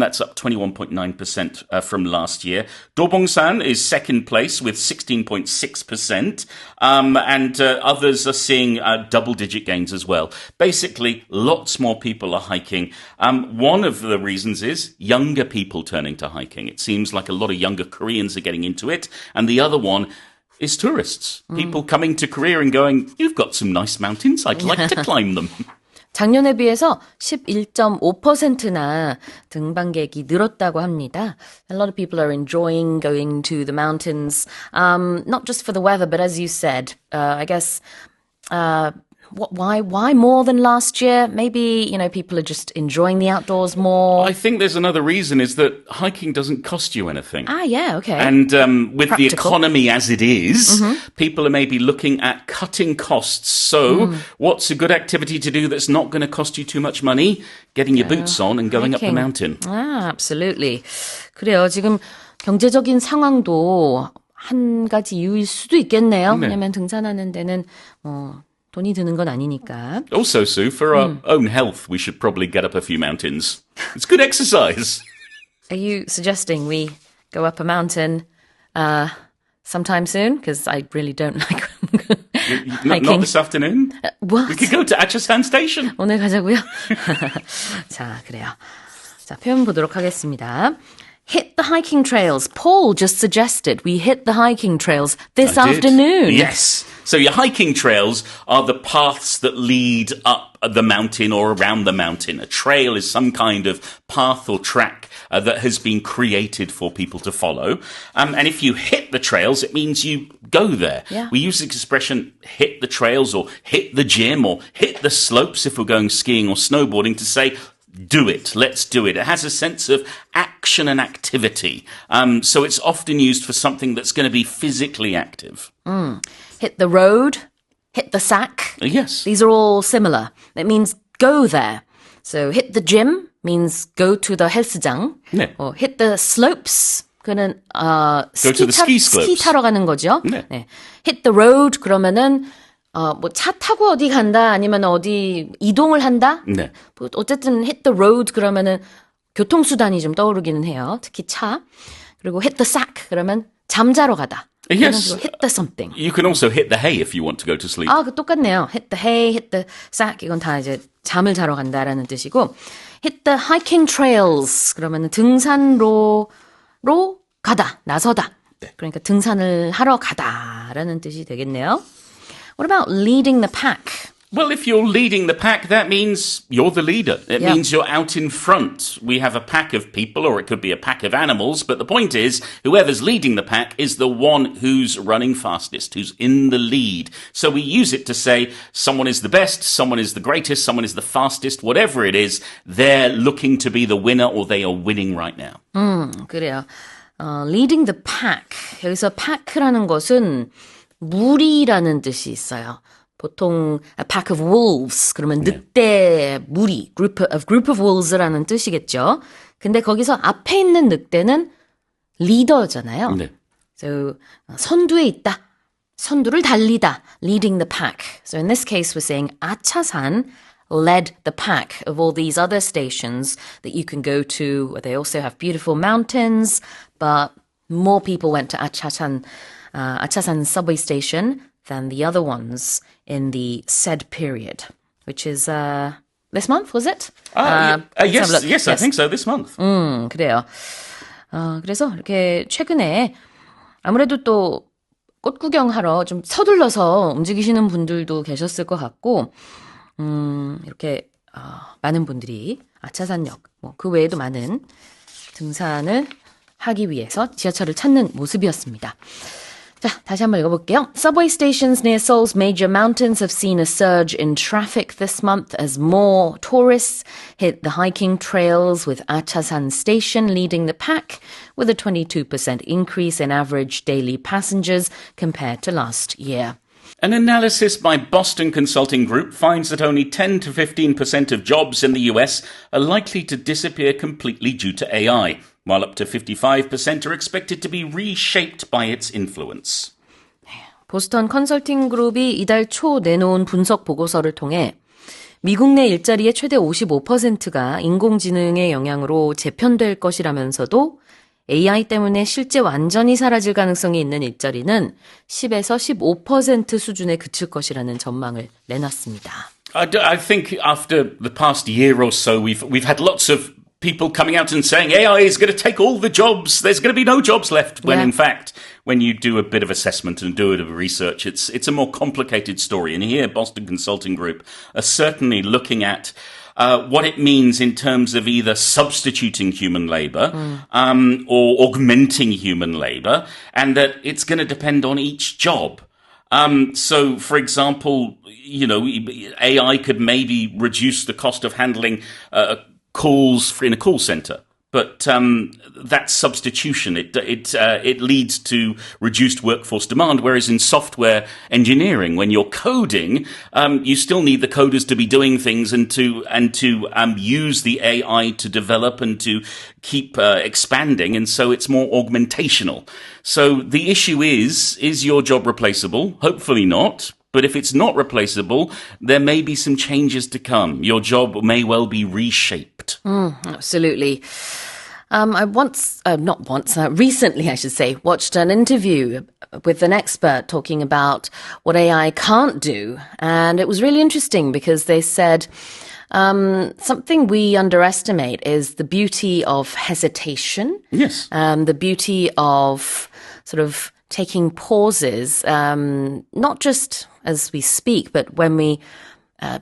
That's up 21.9% from last year. Dobongsan is second place with 16.6%. And others are seeing double-digit gains as well. Basically, lots more people are hiking. One of the reasons is younger people turning to hiking. It seems like a lot of younger Koreans are getting into it. And the other one is tourists. People coming to Korea and going, you've got some nice mountains. I'd like to climb them. 작년에 비해서 11.5%나 등반객이 늘었다고 합니다. A lot of people are enjoying going to the mountains, not just for the weather, but as you said, I guess, why more than last year? Maybe, people are just enjoying the outdoors more. I think there's another reason is that hiking doesn't cost you anything. Yeah, okay. And with the Practical. economy as it is, people are maybe looking at cutting costs. So what's a good activity to do that's not going to cost you too much money? Getting your boots on and going up the hiking. mountain. Absolutely. 그래요. 지금 경제적인 상황도 한 가지 이유일 수도 있겠네요. 네. 왜냐면 등산하는 데는 돈이 드는 건 아니니까. Also, Sue, for our own health, we should probably get up a few mountains. It's good exercise. Are you suggesting we go up a mountain sometime soon? Because I really don't like Not hiking. this afternoon. What? We could go to Achasan Station. 오늘 가자고요? 자, 그래요. 자, 표현 보도록 하겠습니다. Hit the hiking trails. Paul just suggested we hit the hiking trails this I did. afternoon. Yes. So your hiking trails are the paths that lead up the mountain or around the mountain. A trail is some kind of path or track that has been created for people to follow. And if you hit the trails, it means you go there. Yeah. We use the expression hit the trails or hit the gym or hit the slopes if we're going skiing or snowboarding to say, do it. Let's do it. It has a sense of action and activity. So it's often used for something that's going to be physically active. Hit the road, hit the sack. Yes. These are all similar. It means go there. So hit the gym means go to the 헬스장. 네. Or hit the slopes. 그는 Go to the ski slopes. 스키 타러 가는 거죠. 네. 네. Hit the road 그러면은 뭐 차 타고 어디 간다 아니면 어디 이동을 한다. 네. 뭐 어쨌든 hit the road 그러면은 교통수단이 좀 떠오르기는 해요. 특히 차. 그리고 hit the sack 그러면 잠자러 가다. Yes. hit the something. You can also hit the hay if you want to go to sleep. 그 똑같네요. hit the hay, hit the sack 이건 다 이제 잠을 자러 간다라는 뜻이고 hit the hiking trails 그러면 등산로로 가다, 나서다. 그러니까 등산을 하러 가다라는 뜻이 되겠네요. What about leading the pack? Well, if you're leading the pack, that means you're the leader. It Yeah. means you're out in front. We have a pack of people, or it could be a pack of animals, but the point is, whoever's leading the pack is the one who's running fastest, who's in the lead. So we use it to say someone is the best, someone is the greatest, someone is the fastest, whatever it is, they're looking to be the winner or they are winning right now. 그래요. leading the pack. 여기서 pack라는 것은 무리라는 뜻이 있어요. 보통 a pack of wolves 그러면 늑대 무리 group of wolves라는 뜻이겠죠. 근데 거기서 앞에 있는 늑대는 리더잖아요. 네. So 선두에 있다. 선두를 달리다. leading the pack. So in this case we're saying 아차산 led the pack of all these other stations that you can go to. They also have beautiful mountains, but more people went to Achasan subway station than the other ones in the said period, which is this month, was it? Let's have a look. Yes, I think so, this month. 그래요. 그래서 이렇게 최근에 아무래도 또 꽃 구경하러 좀 서둘러서 움직이시는 분들도 계셨을 것 같고, 이렇게 많은 분들이 아차산역, 그 외에도 많은 등산을 하기 위해서 지하철을 찾는 모습이었습니다. 자, 다시 한번 읽어볼게요. Subway stations near Seoul's major mountains have seen a surge in traffic this month as more tourists hit the hiking trails, with Achasan Station leading the pack with a 22% increase in average daily passengers compared to last year. An analysis by Boston Consulting Group finds that only 10 to 15% of jobs in the US are likely to disappear completely due to AI, while up to 55% are expected to be reshaped by its influence. 보스턴 컨설팅 그룹이 이달 초 내놓은 분석 보고서를 통해 미국 내 일자리의 최대 55%가 인공지능의 영향으로 재편될 것이라면서도 AI 때문에 실제 완전히 사라질 가능성이 있는 일자리는 10에서 15% 수준에 그칠 것이라는 전망을 내놨습니다. I think after the past year or so, we've had lots of people coming out and saying AI is going to take all the jobs. There's going to be no jobs left. When Yeah. in fact, when you do a bit of assessment and do a bit of research, it's a more complicated story. And here, Boston Consulting Group are certainly looking at what it means in terms of either substituting human labour or augmenting human labour, and that it's going to depend on each job. So, for example, AI could maybe reduce the cost of handling calls in a call centre. But that's substitution. It leads to reduced workforce demand. Whereas in software engineering, when you're coding, you still need the coders to be doing things and to use the AI to develop and to keep expanding. And so it's more augmentational. So the issue is your job replaceable? Hopefully not. But if it's not replaceable, there may be some changes to come. Your job may well be reshaped. Absolutely. Recently, I should say, watched an interview with an expert talking about what AI can't do. And it was really interesting because they said something we underestimate is the beauty of hesitation. Yes. The beauty of sort of taking pauses, not just as we speak, but when we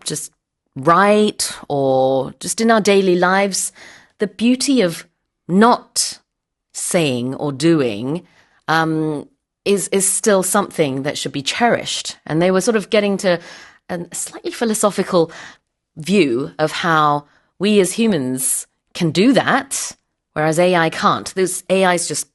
just write or just in our daily lives, the beauty of not saying or doing is still something that should be cherished. And they were sort of getting to a slightly philosophical view of how we as humans can do that, whereas AI can't. Those AIs just,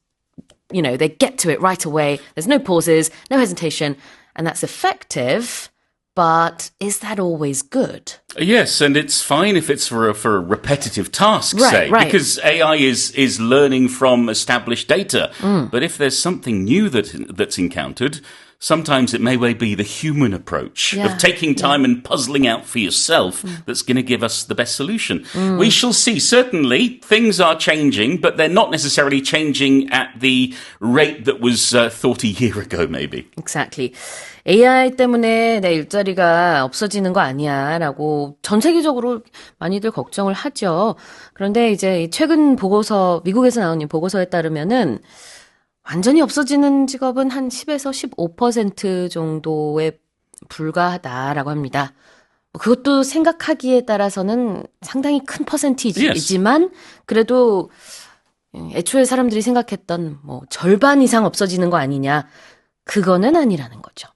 they get to it right away. There's no pauses, no hesitation, and that's effective. But is that always good? Yes, and it's fine if it's for a repetitive task, right, because AI is learning from established data. But if there's something new that's encountered, sometimes it may well be the human approach of taking time and puzzling out for yourself that's going to give us the best solution. We shall see. Certainly, things are changing, but they're not necessarily changing at the rate that was thought a year ago, maybe. Exactly. AI 때문에 내 일자리가 없어지는 거 아니야라고 전 세계적으로 많이들 걱정을 하죠. 그런데 이제 최근 보고서, 미국에서 나온 이 보고서에 따르면은 완전히 없어지는 직업은 한 10에서 15% 정도에 불과하다라고 합니다. 그것도 생각하기에 따라서는 상당히 큰 퍼센티지이지만 그래도 애초에 사람들이 생각했던 절반 이상 없어지는 거 아니냐. 그거는 아니라는 거죠.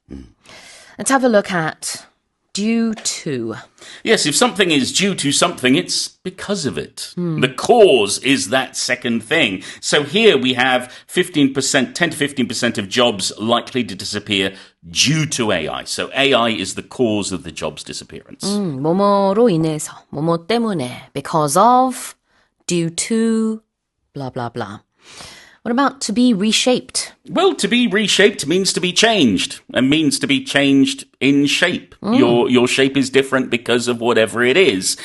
Let's have a look at due to. Yes, if something is due to something, it's because of it. The cause is that second thing. So here we have 10 to 15% of jobs likely to disappear due to AI. So AI is the cause of the job's disappearance. 뭐뭐로 인해서, 뭐뭐 때문에, because of, due to, blah, blah, blah. What about to be reshaped? Well, to be reshaped means to be changed, and means to be changed in shape. Your shape is different because of whatever it is.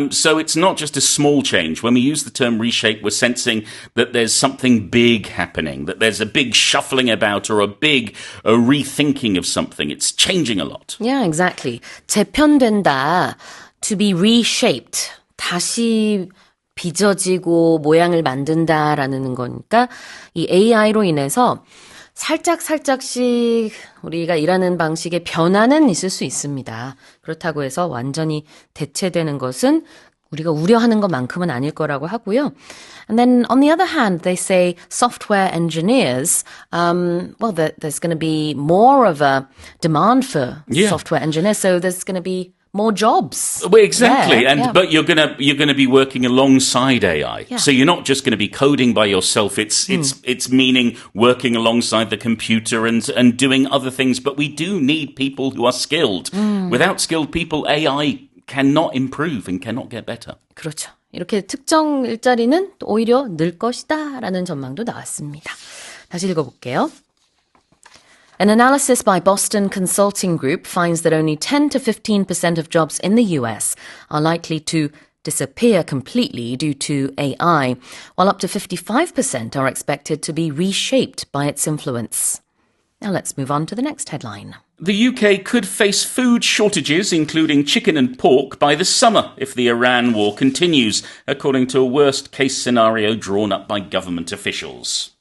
So it's not just a small change. When we use the term reshape, we're sensing that there's something big happening, that there's a big shuffling about or a big rethinking of something. It's changing a lot. Yeah, exactly. 재편된다. To be reshaped. 다시 빚어지고 모양을 만든다라는 거니까 이 AI로 인해서 살짝씩 우리가 일하는 방식의 변화는 있을 수 있습니다. 그렇다고 해서 완전히 대체되는 것은 우리가 우려하는 것만큼은 아닐 거라고 하고요. And then on the other hand, they say software engineers, there's going to be more of a demand for software engineers, so there's going to be more jobs. Well, exactly, but you're gonna be working alongside AI. Yeah. So you're not just going to be coding by yourself. It's meaning working alongside the computer and doing other things. But we do need people who are skilled. Without skilled people, AI cannot improve and cannot get better. 그렇죠. 이렇게 특정 일자리는 오히려 늘 것이다라는 전망도 나왔습니다. 다시 읽어볼게요. An analysis by Boston Consulting Group finds that only 10 to 15% of jobs in the US are likely to disappear completely due to AI, while up to 55% are expected to be reshaped by its influence. Now let's move on to the next headline. The UK could face food shortages, including chicken and pork, by the summer if the Iran war continues, according to a worst-case scenario drawn up by government officials.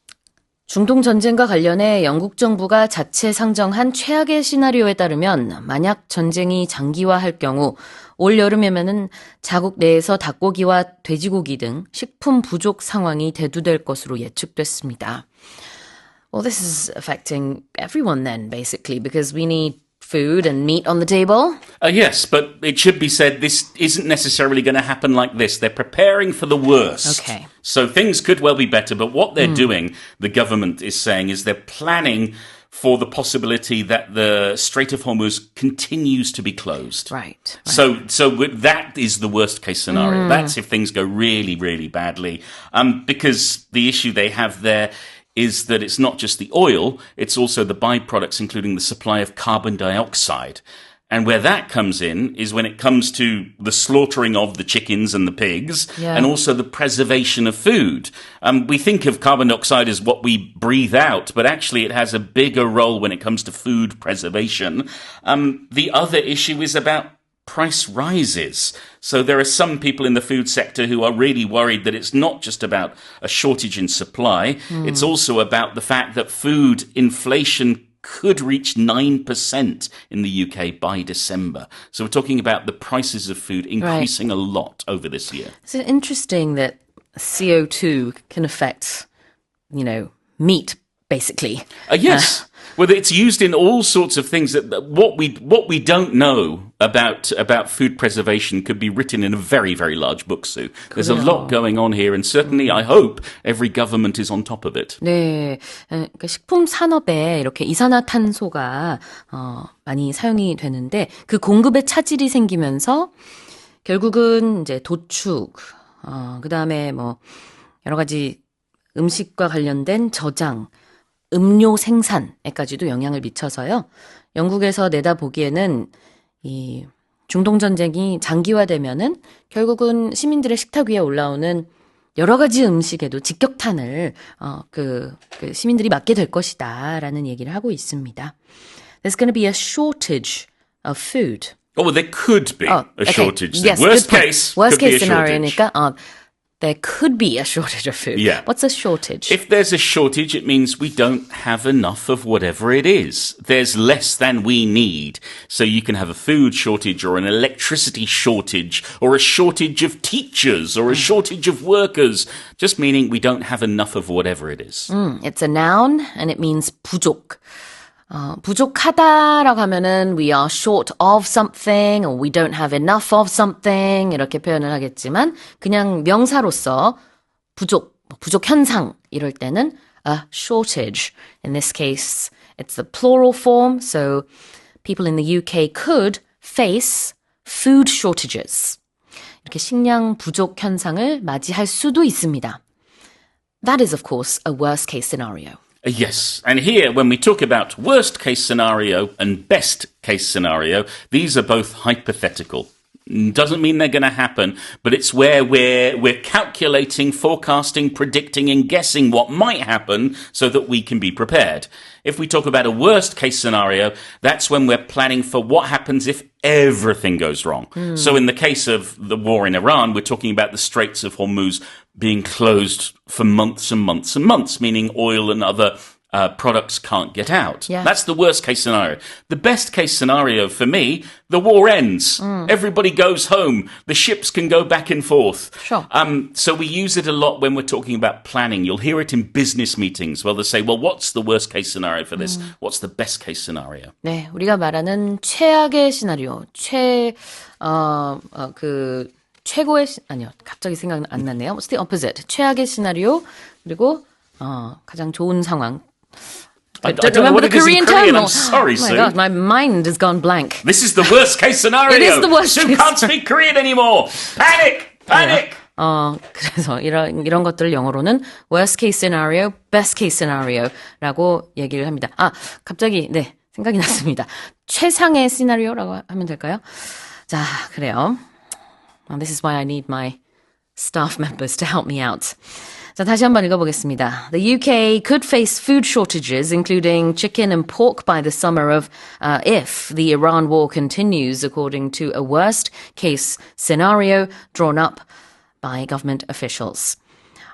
중동 전쟁과 관련해 영국 정부가 자체 상정한 최악의 시나리오에 따르면 만약 전쟁이 장기화할 경우 올 여름이면은 자국 내에서 닭고기와 돼지고기 등 식품 부족 상황이 대두될 것으로 예측됐습니다. Well, this is affecting everyone then, basically, because we need food and meat on the table. Yes, but it should be said this isn't necessarily going to happen like this. They're preparing for the worst. Okay. So things could well be better, but what they're doing, the government is saying, is they're planning for the possibility that the Strait of Hormuz continues to be closed. Right. So that is the worst case scenario. That's if things go really, really badly. Because the issue they have there is that it's not just the oil, it's also the byproducts, including the supply of carbon dioxide. And where that comes in is when it comes to the slaughtering of the chickens and the pigs, and also the preservation of food. We think of carbon dioxide as what we breathe out, but actually it has a bigger role when it comes to food preservation. The other issue is about price rises. So there are some people in the food sector who are really worried that it's not just about a shortage in supply, it's also about the fact that food inflation could reach 9% in the UK by December. So we're talking about the prices of food increasing a lot over this year. It's interesting that CO2 can affect, meat, basically. Yes. Well, it's used in all sorts of things. That what we don't know about food preservation could be written in a very, very large book, Sue. There's a lot going on here, and certainly I hope every government is on top of it. 네, 그러니까 식품 산업에 이렇게 이산화탄소가 많이 사용이 되는데 그 공급에 차질이 생기면서 결국은 이제 도축, 그다음에 뭐 여러 가지 음식과 관련된 저장, 음료 생산에까지도 영향을 미쳐서요. 영국에서 내다보기에는 이 중동 전쟁이 장기화되면은 결국은 시민들의 식탁 위에 올라오는 여러 가지 음식에도 직격탄을 그 시민들이 맞게 될 것이다라는 얘기를 하고 있습니다. There's going to be a shortage of food. Oh, well, there could be a shortage. Yes, Worst case could be a shortage. scenario니까 there could be a shortage of food. Yeah. What's a shortage? If there's a shortage, it means we don't have enough of whatever it is. There's less than we need. So you can have a food shortage or an electricity shortage or a shortage of teachers or a shortage of workers, just meaning we don't have enough of whatever it is. It's a noun and it means 부족. 부족하다라고 하면은 we are short of something or we don't have enough of something 이렇게 표현을 하겠지만 그냥 명사로서 부족 현상 이럴 때는 a shortage. In this case, it's the plural form, so people in the UK could face food shortages. 이렇게 식량 부족 현상을 맞이할 수도 있습니다. That is, of course, a worst case scenario. Yes. And here, when we talk about worst case scenario and best case scenario, these are both hypothetical. Doesn't mean they're going to happen, but it's where we're calculating, forecasting, predicting, and guessing what might happen so that we can be prepared. If we talk about a worst case scenario, that's when we're planning for what happens if everything goes wrong. So in the case of the war in Iran, we're talking about the Straits of Hormuz being closed for months and months and months, meaning oil and other products can't get out. Yeah. That's the worst case scenario. The best case scenario for me, the war ends. Everybody goes home. The ships can go back and forth. Sure. So we use it a lot when we're talking about planning. You'll hear it in business meetings. Well, they'll say, well, what's the worst case scenario for this? What's the best case scenario? 네, 우리가 말하는 최악의 시나리오, 최고의 아니요, 갑자기 생각 안 났네요. What's the opposite? 최악의 시나리오 그리고 가장 좋은 상황. I don't know what it is in Korean. I'm sorry, Oh my Sue. God, my mind has gone blank. This is the worst case scenario. It is the worst Sue case can't speak Korean anymore. Panic! Panic! 그래서 이런 것들을 영어로는 worst case scenario, best case scenario라고 얘기를 합니다. 갑자기 네, 생각이 났습니다. 최상의 시나리오라고 하면 될까요? 자, 그래요. This is why I need my staff members to help me out. 자, 다시 한번 읽어보겠습니다. The UK could face food shortages, including chicken and pork by the summer if the Iran war continues, according to a worst-case scenario drawn up by government officials.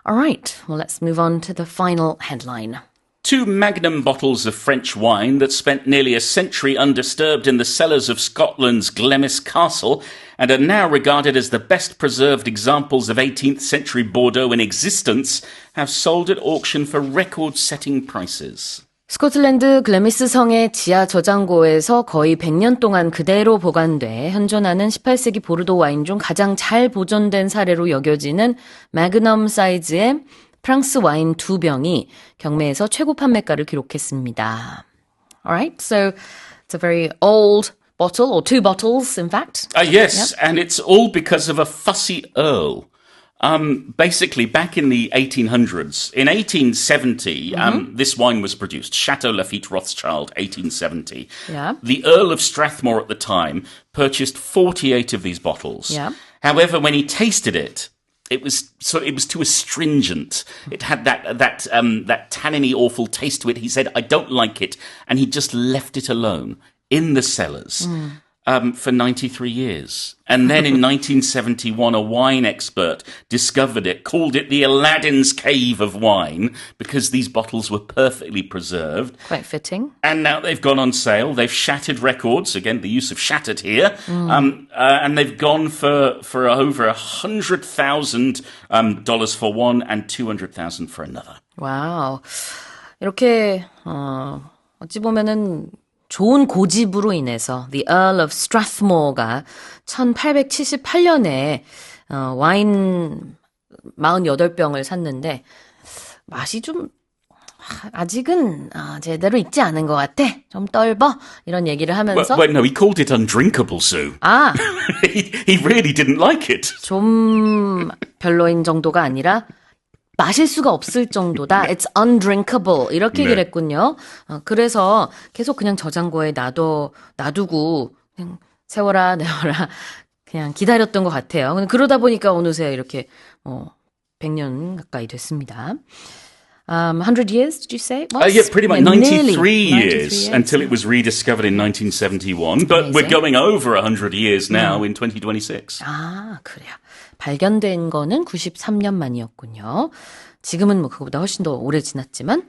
All right, well, let's move on to the final headline. Two magnum bottles of French wine that spent nearly a century undisturbed in the cellars of Scotland's Glamis Castle and are now regarded as the best preserved examples of 18th century Bordeaux in existence have sold at auction for record-setting prices. 스코틀랜드 글래미스 성의 지하 저장고에서 거의 100년 동안 그대로 보관돼 현존하는 18세기 보르도 와인 중 가장 잘 보존된 사례로 여겨지는 매그넘 사이즈의 프랑스 와인 2병이 경매에서 최고 판매가를 기록했습니다. Alright, so it's a very old bottle, or two bottles, in fact. Yes, and it's all because of a fussy earl. Basically, back in the 1800s, in 1870, this wine was produced. Chateau Lafite Rothschild, 1870. Yeah. The Earl of Strathmore at the time purchased 48 of these bottles. Yeah. However, when he tasted it, it was too astringent. It had that tanniny, awful taste to it. He said, "I don't like it," and he just left it alone in the cellars for 93 years. And then in 1971, a wine expert discovered it, called it the Aladdin's Cave of Wine, because these bottles were perfectly preserved. Quite fitting. And now they've gone on sale. They've shattered records. Again, the use of shattered here. And they've gone for over $100,000 for one and $200,000 for another. 와우. 이렇게 어찌 보면은 좋은 고집으로 인해서 The Earl of Strathmore가 1878년에 와인 48병을 샀는데 맛이 좀 아직은 제대로 익지 않은 것 같아. 좀 떫어. 이런 얘기를 하면서 Well, no, he called it undrinkable, Sue. he really didn't like it. 좀 별로인 정도가 아니라 마실 수가 없을 정도다. It's undrinkable. 이렇게 얘기를 했군요. 그래서 계속 그냥 저장고에 놔두고 그냥 세워라 내워라 그냥 기다렸던 것 같아요. 근데 그러다 보니까 어느새 이렇게 100년 가까이 됐습니다. 100 years, did you say? Yeah, pretty much. 93 years years until it was rediscovered in 1971. But we're going over 100 years now in 2026. 아, 그래요. 발견된 거는 93년 만이었군요. 지금은 뭐 그거보다 훨씬 더 오래 지났지만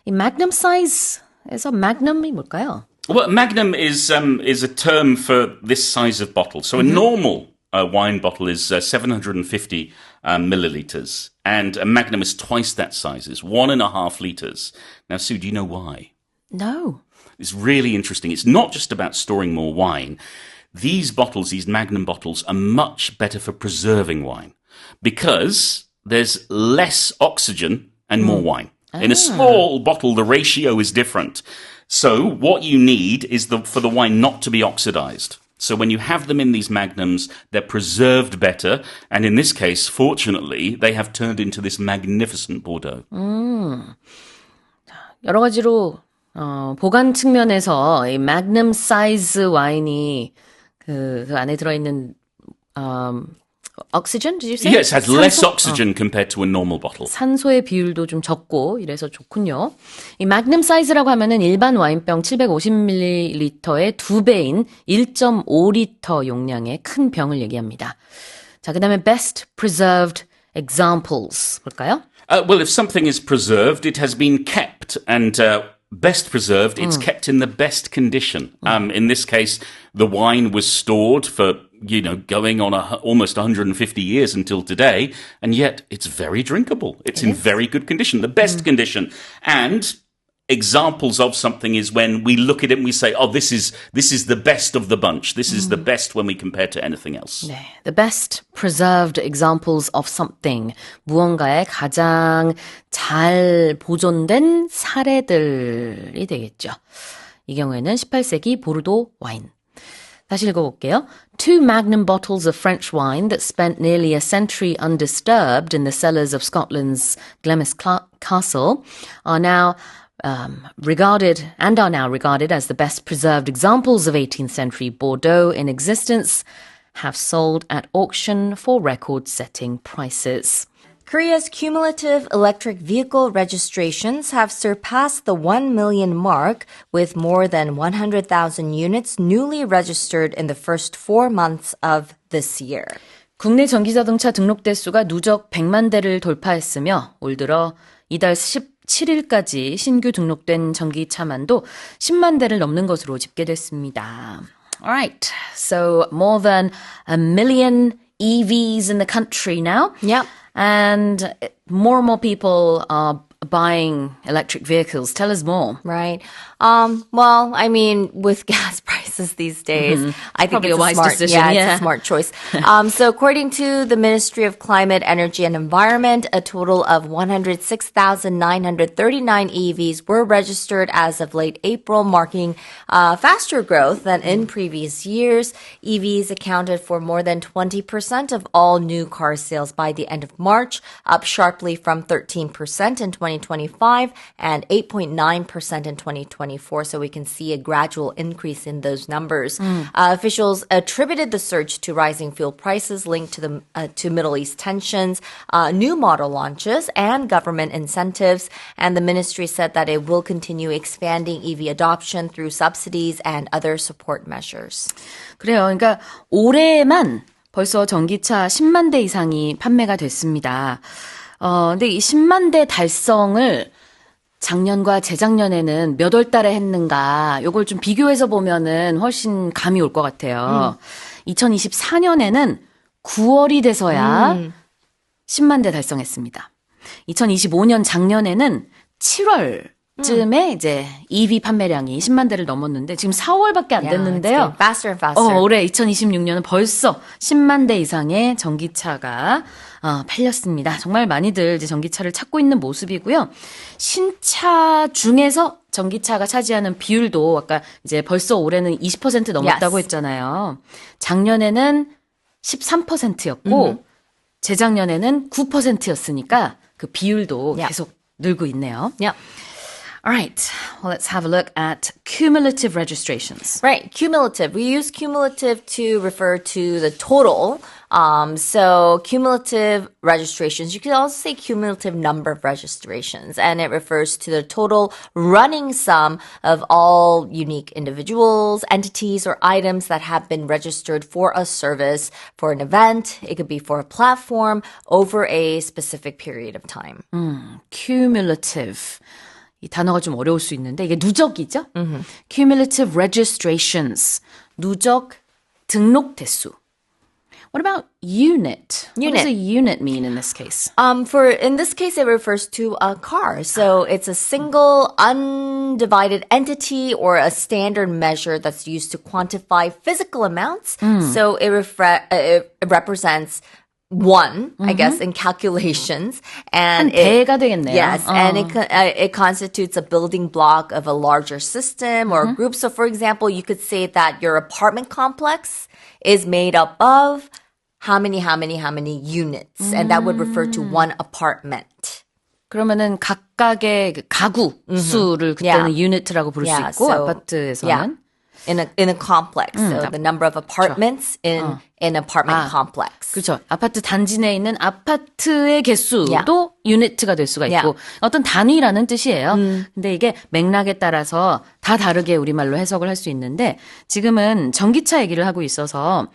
이 magnum size에서 magnum이 뭘까요? Well, magnum is a term for this size of bottle. So a normal wine bottle is 750 milliliters, and a magnum is twice that size. It's 1.5 liters. Now, Sue, do you know why? No. It's really interesting. It's not just about storing more wine. These bottles, these magnum bottles, are much better for preserving wine because there's less oxygen and more wine. In a small bottle, the ratio is different. So what you need is for the wine not to be oxidized. So when you have them in these magnums, they're preserved better. And in this case, fortunately, they have turned into this magnificent Bordeaux. 여러 가지로 보관 측면에서 이 magnum size 와인이 그 안에 들어있는 oxygen, did you say? Yes, it has less oxygen compared to a normal bottle. 산소의 비율도 좀 적고 이래서 좋군요. 이 magnum size라고 하면은 일반 와인병 750ml의 2배인 1.5리터 용량의 큰 병을 얘기합니다. 자, 그다음에 best preserved examples 볼까요? Well, if something is preserved, it has been kept, and best preserved, it's kept in the best condition. In this case, the wine was stored for, going on almost 150 years until today, and yet it's very drinkable. It's in very good condition, the best condition. And examples of something is when we look at it and we say, oh, this is the best of the bunch. This is the best when we compare to anything else. 네, the best preserved examples of something. 무언가의 가장 잘 보존된 사례들이 되겠죠. 이 경우에는 18세기 보르도 와인. 다시 읽어볼게요. Two magnum bottles of French wine that spent nearly a century undisturbed in the cellars of Scotland's Glamis Castle are now regarded as the best preserved examples of 18th century Bordeaux in existence, have sold at auction for record-setting prices. Korea's cumulative electric vehicle registrations have surpassed the 1 million mark, with more than 100,000 units newly registered in the first 4 months of this year. 국내 전기자동차 등록 대수가 누적 100만 대를 돌파했으며 올 들어 이달 17일까지 신규 등록된 전기차만도 10만 대를 넘는 것으로 집계됐습니다. Alright, so more than 1 million EVs in the country now. Yep. And more people are buying electric vehicles. Tell us more. Right. Well, I mean, with gas prices these days, I think Probably it's a wise smart, decision, Yeah, yeah. it's a smart choice. So according to the Ministry of Climate, Energy and Environment, a total of 106,939 EVs were registered as of late April, marking faster growth than in previous years. EVs accounted for more than 20% of all new car sales by the end of March, up sharply from 13% in 2025 and 8.9% in 2024. So we can see a gradual increase in those numbers. Officials attributed the surge to rising fuel prices linked to Middle East tensions, new model launches, and government incentives. And the ministry said that it will continue expanding EV adoption through subsidies and other support measures. 그래요. 그러니까 올해만 벌써 전기차 10만 대 이상이 판매가 됐습니다. 근데 이 10만 대 달성을 작년과 재작년에는 몇 월 달에 했는가, 요걸 좀 비교해서 보면은 훨씬 감이 올 것 같아요. 2024년에는 9월이 돼서야 10만 대 달성했습니다. 2025년 작년에는 7월쯤에 이제 EV 판매량이 10만 대를 넘었는데 지금 4월밖에 안 됐는데요. Faster and faster. 올해 2026년은 벌써 10만 대 이상의 전기차가 팔렸습니다. 정말 많이들 이제 전기차를 찾고 있는 모습이고요. 신차 중에서 전기차가 차지하는 비율도 아까 이제 벌써 올해는 20% 넘었다고 Yes. 했잖아요. 작년에는 13%였고 재작년에는 9%였으니까 그 비율도 Yeah. 계속 늘고 있네요. Yep. All right, well, let's have a look at cumulative registrations. Right, cumulative. We use cumulative to refer to the total. So cumulative registrations, you could also say cumulative number of registrations, and it refers to the total running sum of all unique individuals, entities, or items that have been registered for a service, for an event. It could be for a platform over a specific period of time. Cumulative. 이 단어가 좀 어려울 수 있는데 이게 누적이죠? Cumulative registrations. 누적 등록 대수. What about unit? What does a unit mean in this case? In this case, it refers to a car. So it's a single undivided entity or a standard measure that's used to quantify physical amounts. So it represents one, I guess, in calculations. And 한 대가 되겠네요. Yes, and it constitutes a building block of a larger system or group. So, for example, you could say that your apartment complex is made up of how many units, and that would refer to one apartment. 그러면은 각각의 그 가구 수를 그때는 Yeah. 유니트라고 부를 수 있고 아파트에서는 In a complex. So the number of apartments in an apartment complex. 그렇죠. 아파트 단지 내에 있는 아파트의 개수도 유니트가 될 수가 있고 어떤 단위라는 뜻이에요. 근데 이게 맥락에 따라서 다 다르게 우리말로 해석을 할 수 있는데 지금은 전기차 얘기를 하고 있어서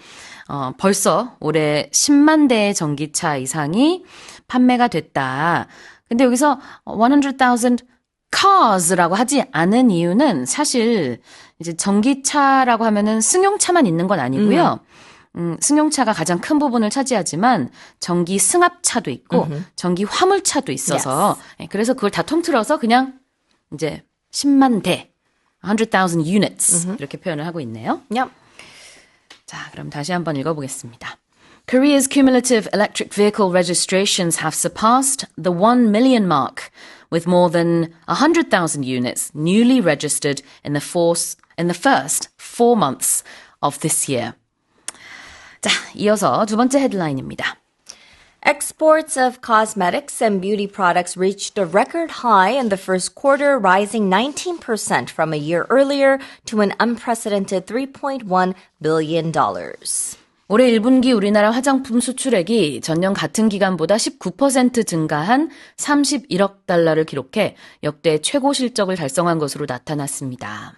벌써 올해 10만 대의 전기차 이상이 판매가 됐다. 근데 여기서 100,000 cars라고 하지 않은 이유는 사실 이제 전기차라고 하면은 승용차만 있는 건 아니고요. 승용차가 가장 큰 부분을 차지하지만 전기 승합차도 있고 전기 화물차도 있어서 그래서 그걸 다 통틀어서 그냥 이제 10만 대, 100,000 units 이렇게 표현을 하고 있네요. Yep. 자, 그럼 다시 한번 읽어보겠습니다. Korea's cumulative electric vehicle registrations have surpassed the 1 million mark, with more than 100,000 units newly registered in the first 4 months of this year. 자, 이어서 두 번째 헤드라인입니다. Exports of cosmetics and beauty products reached a record high in the first quarter, rising 19% from a year earlier to an unprecedented $3.1 billion. 올해 1분기 우리나라 화장품 수출액이 전년 같은 기간보다 19% 증가한 31억 달러를 기록해 역대 최고 실적을 달성한 것으로 나타났습니다.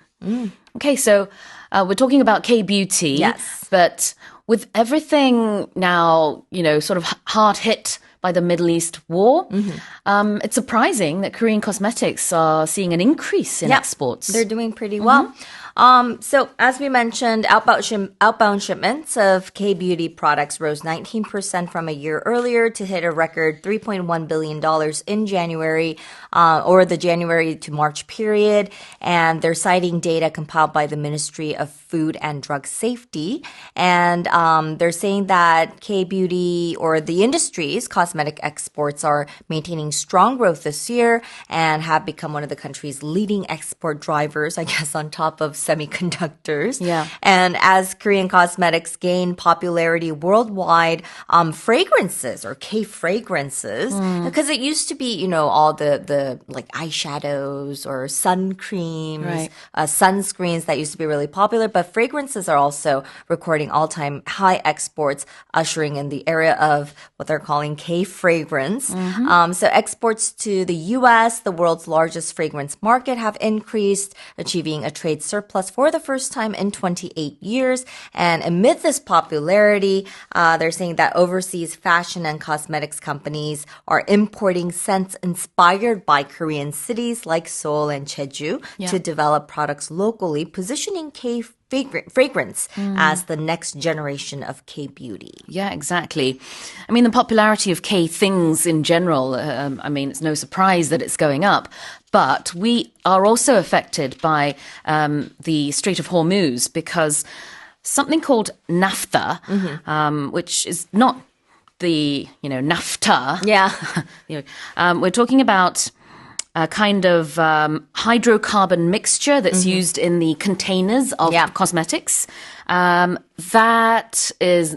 Okay, so we're talking about K-beauty, Yes. but with everything now, sort of hard hit by the Middle East war. It's surprising that Korean cosmetics are seeing an increase in exports. They're doing pretty well. So as we mentioned, outbound shipments of K-beauty products rose 19% from a year earlier to hit a record $3.1 billion in January, or the January to March period. And they're citing data compiled by the Ministry of Food and Drug Safety. And they're saying that K-beauty or the industry's cosmetic exports are maintaining strong growth this year and have become one of the country's leading export drivers, I guess, on top of semiconductors. Yeah. And as Korean cosmetics gain popularity worldwide, fragrances or K-fragrances, because it used to be, you know, all the like eyeshadows or sun creams, Right. Sunscreens that used to be really popular, but fragrances are also recording all-time high exports, ushering in the era of what they're calling K-fragrance. So exports to the U.S., the world's largest fragrance market, have increased, achieving a trade surplus for the first time in 28 years. And amid this popularity, they're saying that overseas fashion and cosmetics companies are importing scents inspired by Korean cities like Seoul and Jeju to develop products locally, positioning K-fragrance as the next generation of K-beauty. Yeah, exactly. I mean, the popularity of K-things in general, I mean, it's no surprise that it's going up. But we are also affected by the Strait of Hormuz because something called naphtha, which is not the, you know, NAFTA. Yeah. You know, we're talking about a kind of hydrocarbon mixture that's used in the containers of cosmetics. That is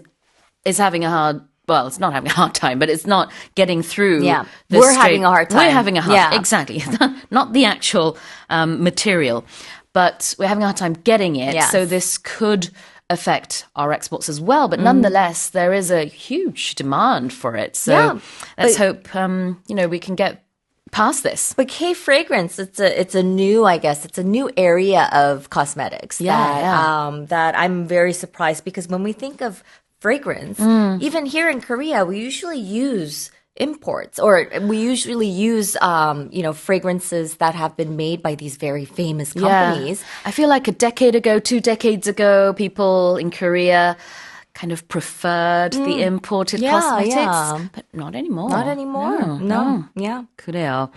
having a hard. Well, it's not having a hard time, but it's not getting through. Yeah, the we're straight- having a hard time. We're having a hard Yeah. exactly. Not the actual material, but we're having a hard time getting it. Yes. So this could affect our exports as well. But nonetheless, there is a huge demand for it. So Yeah, let's hope you know, we can get past this. But K-fragrance, it's a new, I guess, it's a new area of cosmetics that I'm very surprised because when we think of fragrance, even here in Korea, we usually use imports or we usually use, you know, fragrances that have been made by these very famous companies. I feel like a decade ago, 2 decades ago, people in Korea kind of preferred the imported cosmetics, but not anymore. Not anymore. No. Yeah. 그래요.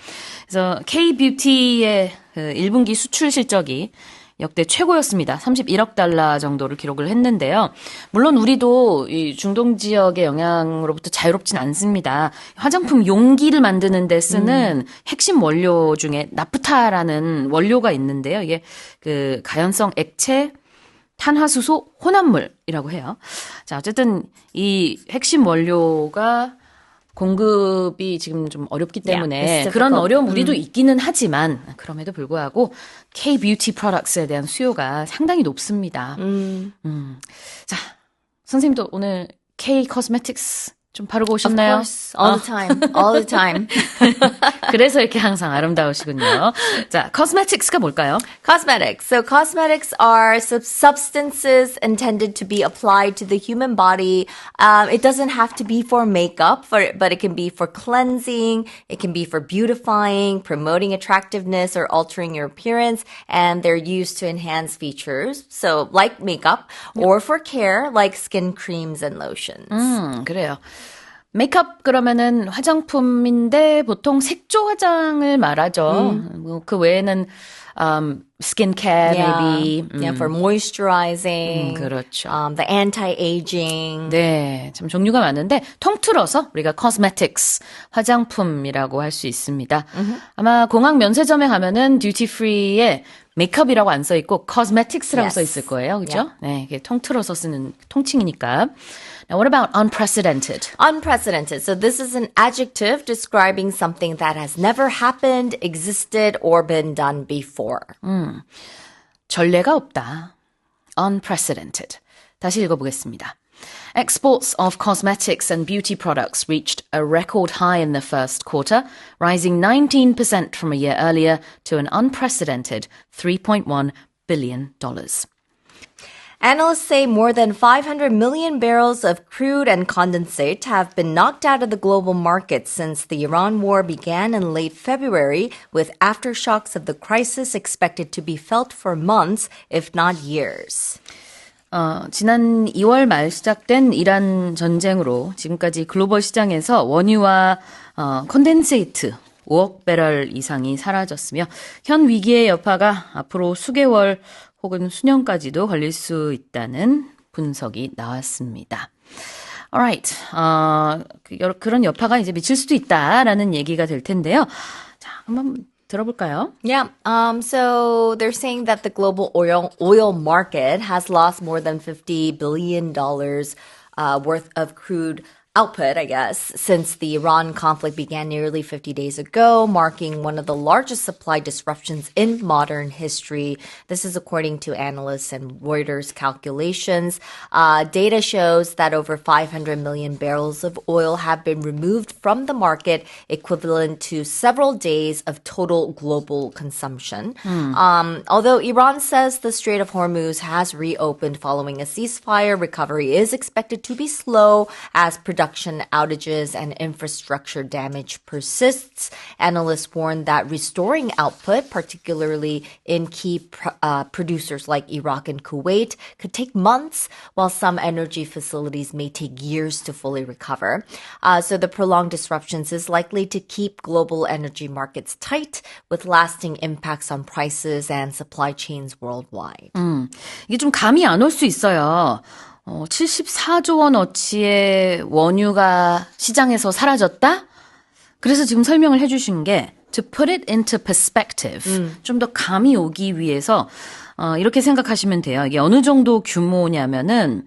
그래서 K-뷰티의 1분기 수출 실적이 역대 최고였습니다. 31억 달러 정도를 기록을 했는데요. 물론 우리도 이 중동 지역의 영향으로부터 자유롭진 않습니다. 화장품 용기를 만드는 데 쓰는 핵심 원료 중에 나프타라는 원료가 있는데요. 이게 그 가연성 액체 탄화수소 혼합물이라고 해요. 자, 어쨌든 이 핵심 원료가 공급이 지금 좀 어렵기 때문에 it's 그런 difficult. 어려움 우리도 있기는 하지만 그럼에도 불구하고 K-뷰티 프로덕트에 대한 수요가 상당히 높습니다. 자, 선생님도 오늘 K-코스메틱스 좀 바르고 오셨나요? Of course, all the time, all the time. 그래서 이렇게 항상 아름다우시군요. 자, cosmetics가 뭘까요? Cosmetics. So cosmetics are substances intended to be applied to the human body. It doesn't have to be for makeup, but it can be for cleansing. It can be for beautifying, promoting attractiveness, or altering your appearance. And they're used to enhance features. So like makeup, or for care, like skin creams and lotions. 그래요. 메이크업 그러면은 화장품인데 보통 색조 화장을 말하죠. 뭐그 외에는 skincare maybe. Yeah, for moisturizing. 그렇죠. The anti-aging. 네, 참 종류가 많은데 통틀어서 우리가 cosmetics 화장품이라고 할 수 있습니다. 아마 공항 면세점에 가면은 duty free에 메이크업이라고 안 써 있고 cosmetics라고 Yes. 써 있을 거예요, 그죠? 네, 이게 통틀어서 쓰는 통칭이니까. Now, what about unprecedented? Unprecedented. So this is an adjective describing something that has never happened, existed, or been done before. 전례가 없다. Unprecedented. 다시 읽어보겠습니다. Exports of cosmetics and beauty products reached a record high in the first quarter, rising 19% from a year earlier to an unprecedented $3.1 billion. Analysts say more than 500 million barrels of crude and condensate have been knocked out of the global market since the Iran war began in late February, with aftershocks of the crisis expected to be felt for months, if not years. 지난 2월 말 시작된 이란 전쟁으로 지금까지 글로벌 시장에서 원유와 컨덴세이트 5억 배럴 이상이 사라졌으며 현 위기의 여파가 앞으로 수개월 혹은 수년까지도 걸릴 수 있다는 분석이 나왔습니다. Alright, 그런 여파가 이제 미칠 수도 있다라는 얘기가 될 텐데요. 자, 한번 들어볼까요? Yeah. So they're saying that the global oil market has lost more than $50 billion worth of crude output, I guess, since the Iran conflict began nearly 50 days ago, marking one of the largest supply disruptions in modern history. This is according to analysts and Reuters calculations. Data shows that over 500 million barrels of oil have been removed from the market, equivalent to several days of total global consumption. Although Iran says the Strait of Hormuz has reopened following a ceasefire, recovery is expected to be slow as production outages and infrastructure damage persists. Analysts warn that restoring output, particularly in key producers like Iraq and Kuwait, could take months, while some energy facilities may take years to fully recover. So the prolonged disruptions is likely to keep global energy markets tight, with lasting impacts on prices and supply chains worldwide. 이게 좀 감이 안 올 수 있어요. 74조 원어치의 원유가 시장에서 사라졌다? 그래서 지금 설명을 해주신 게 to put it into perspective, 좀 더 감이 오기 위해서 이렇게 생각하시면 돼요. 이게 어느 정도 규모냐면은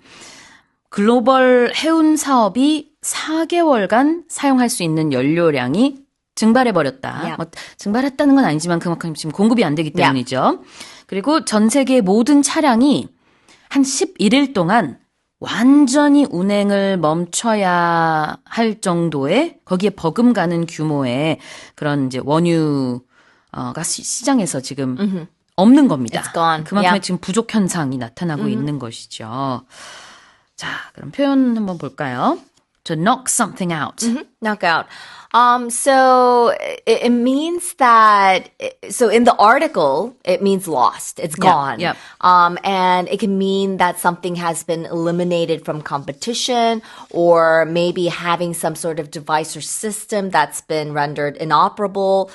글로벌 해운 사업이 4개월간 사용할 수 있는 연료량이 증발해버렸다. Yeah. 증발했다는 건 아니지만 그만큼 지금 공급이 안 되기 때문이죠. 그리고 전 세계 모든 차량이 한 11일 동안 완전히 운행을 멈춰야 할 정도의 거기에 버금가는 규모의 그런 이제 원유가 시장에서 지금 없는 겁니다. It's gone. 그만큼의 Yeah. 지금 부족 현상이 나타나고 있는 것이죠. 자, 그럼 표현 한번 볼까요? To knock something out. Knockout. So it means that, so in the article, it means lost. It's gone. Yep. And it can mean that something has been eliminated from competition, or maybe having some sort of device or system that's been rendered inoperable,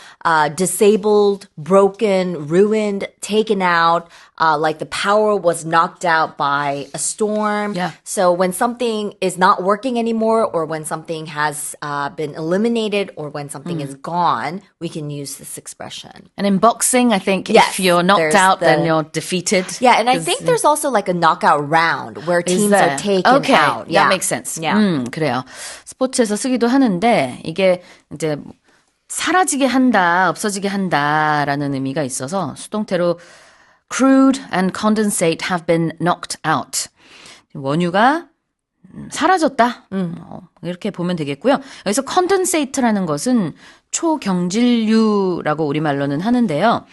disabled, broken, ruined, taken out, like the power was knocked out by a storm. Yeah. So when something is not working anymore, or when something has been eliminated, or when something is gone, we can use this expression. And in boxing, I think Yes, if you're knocked there's out, then the- you're defeated. Yeah, and I think there's also like a knockout round where Is teams there? are taken okay, out. that makes sense. Yeah. 그래요. 스포츠에서 쓰기도 하는데 이게 이제 사라지게 한다, 없어지게 한다라는 의미가 있어서 수동태로 crude and condensate have been knocked out. 원유가 사라졌다. 이렇게 보면 되겠고요. 여기서 condensate라는 것은 초경질류라고 우리말로는 하는데요.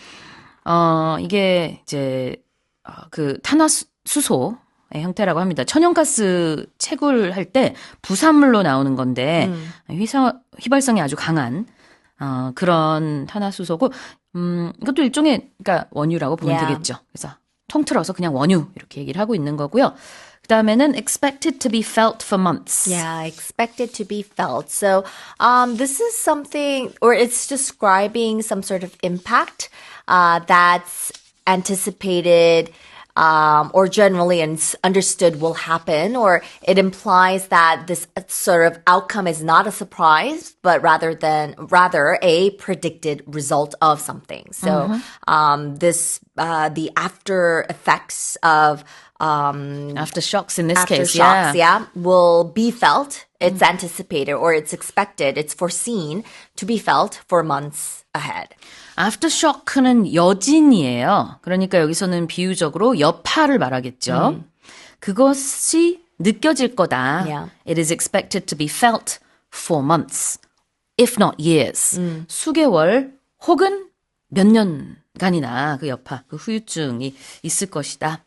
이게 이제 그 탄화수소의 형태라고 합니다. 천연가스 채굴할 때 부산물로 나오는 건데 휘발성이 아주 강한 그런 탄화수소고 이것도 일종의 그러니까 원유라고 보면 Yeah. 되겠죠. 그래서 통틀어서 그냥 원유 이렇게 얘기를 하고 있는 거고요. 그다음에는 expected to be felt for months. Yeah, expected to be felt. So this is something, or it's describing some sort of impact that's anticipated or generally understood will happen, or it implies that this sort of outcome is not a surprise, but rather a predicted result of something. So the after effects of Aftershocks in this case, aftershocks, will be felt. It's anticipated, or it's expected, it's foreseen to be felt for months ahead. Aftershock는 여진이에요. 그러니까 여기서는 비유적으로 여파를 말하겠죠. 그것이 느껴질 거다. Yeah. It is expected to be felt for months, if not years. 수개월 혹은 몇 년간이나 그 여파, 그 후유증이 있을 것이다.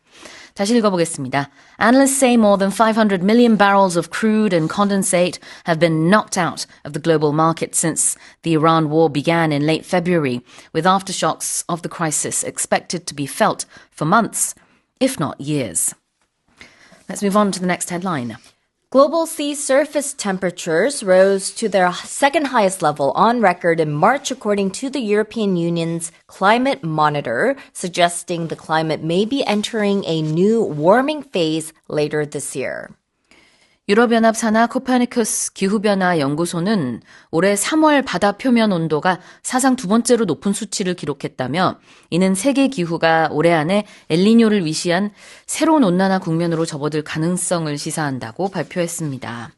다시 읽어보겠습니다. Analysts say more than 500 million barrels of crude and condensate have been knocked out of the global market since the Iran war began in late February, with aftershocks of the crisis expected to be felt for months, if not years. Let's move on to the next headline. Global sea surface temperatures rose to their second highest level on record in March, according to the European Union's Climate Monitor, suggesting the climate may be entering a new warming phase later this year. 유럽연합 산하 코페르니쿠스 기후변화 연구소는 올해 3월 바다 표면 온도가 사상 두 번째로 높은 수치를 기록했다며 이는 세계 기후가 올해 안에 엘니뇨를 위시한 새로운 온난화 국면으로 접어들 가능성을 시사한다고 발표했습니다.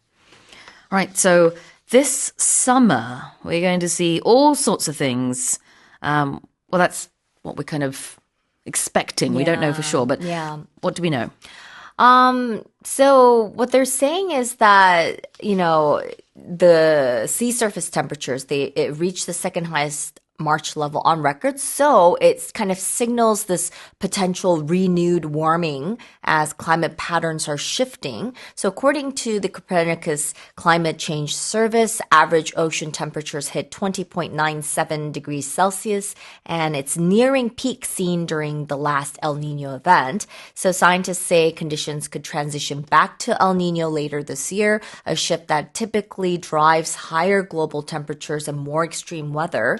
Alright, so this summer we're going to see all sorts of things. Well, that's what we're kind of expecting. We don't know for sure, but what do we know? So what they're saying is that, the sea surface temperatures, it reached the second highest March level on record. So it kind of signals this potential renewed warming as climate patterns are shifting. So according to the Copernicus Climate Change Service, average ocean temperatures hit 20.97 degrees Celsius, and it's nearing peak seen during the last El Nino event. So scientists say conditions could transition back to El Nino later this year, a shift that typically drives higher global temperatures and more extreme weather.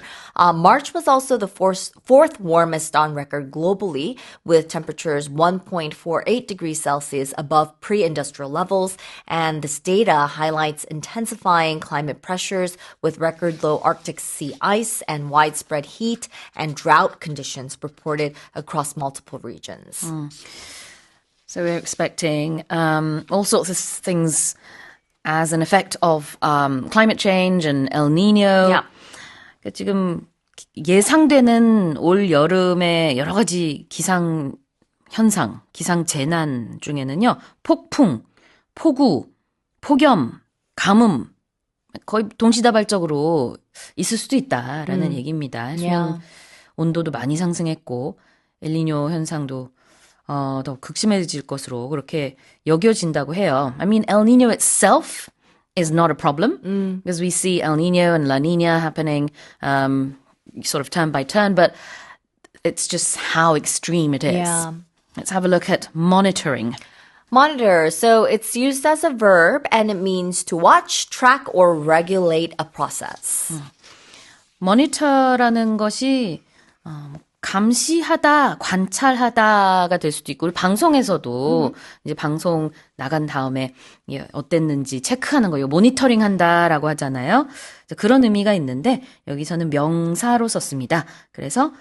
March was also the fourth warmest on record globally, with temperatures 1.48 degrees Celsius above pre-industrial levels. And this data highlights intensifying climate pressures with record low Arctic sea ice and widespread heat and drought conditions reported across multiple regions. So we're expecting all sorts of things as an effect of climate change and El Nino. Yeah. 지금 예상되는 올 여름의 여러 가지 기상 현상, 기상 재난 중에는요, 폭풍, 폭우, 폭염, 가뭄 거의 동시다발적으로 있을 수도 있다라는 얘기입니다. 수면 온도도 많이 상승했고 엘니뇨 현상도 더 극심해질 것으로 그렇게 여겨진다고 해요. I mean, El Nino itself is not a problem because we see El Nino and La Nina happening sort of turn by turn, but it's just how extreme it is. Yeah. Let's have a look at monitoring. Monitor. So it's used as a verb and it means to watch, track, or regulate a process. Monitor라는 것이 감시하다, 관찰하다가 될 수도 있고, 방송에서도 이제 방송 나간 다음에 어땠는지 체크하는 거예요. 모니터링 한다라고 하잖아요. 그런 의미가 있는데 여기서는 명사로 썼습니다. 그래서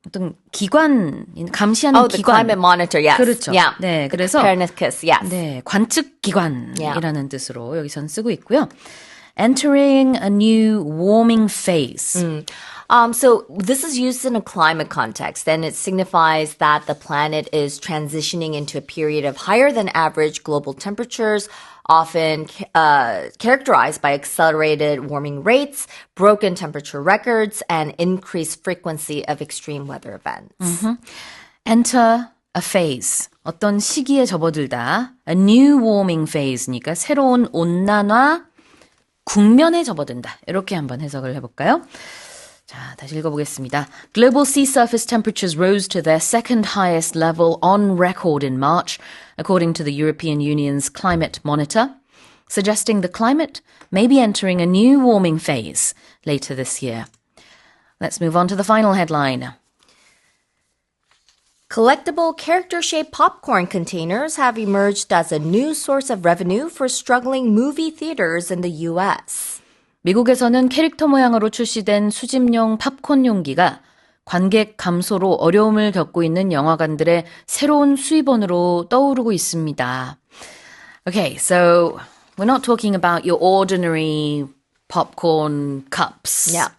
어떤 기관, 감시하는 the 기관. climate monitor, yes. 그렇죠. Yeah. 네, 그래서 Copernicus, yes. 네, 관측 기관이라는 뜻으로 여기서는 쓰고 있고요. Entering a new warming phase. So this is used in a climate context, and it signifies that the planet is transitioning into a period of higher than average global temperatures, often characterized by accelerated warming rates, broken temperature records, and increased frequency of extreme weather events. Enter a phase. 어떤 시기에 접어들다. A new warming phase니까 새로운 온난화 국면에 접어든다. 이렇게 한번 해석을 해볼까요? 자, 다시 읽어보겠습니다. Global sea surface temperatures rose to their second highest level on record in March, according to the European Union's Climate Monitor, suggesting the climate may be entering a new warming phase later this year. Let's move on to the final headline. Collectible character-shaped popcorn containers have emerged as a new source of revenue for struggling movie theaters in the U.S. 미국에서는 캐릭터 모양으로 출시된 수집용 팝콘 용기가 관객 감소로 어려움을 겪고 있는 영화관들의 새로운 수입원으로 떠오르고 있습니다. Okay, so we're not talking about your ordinary popcorn cups. Yeah.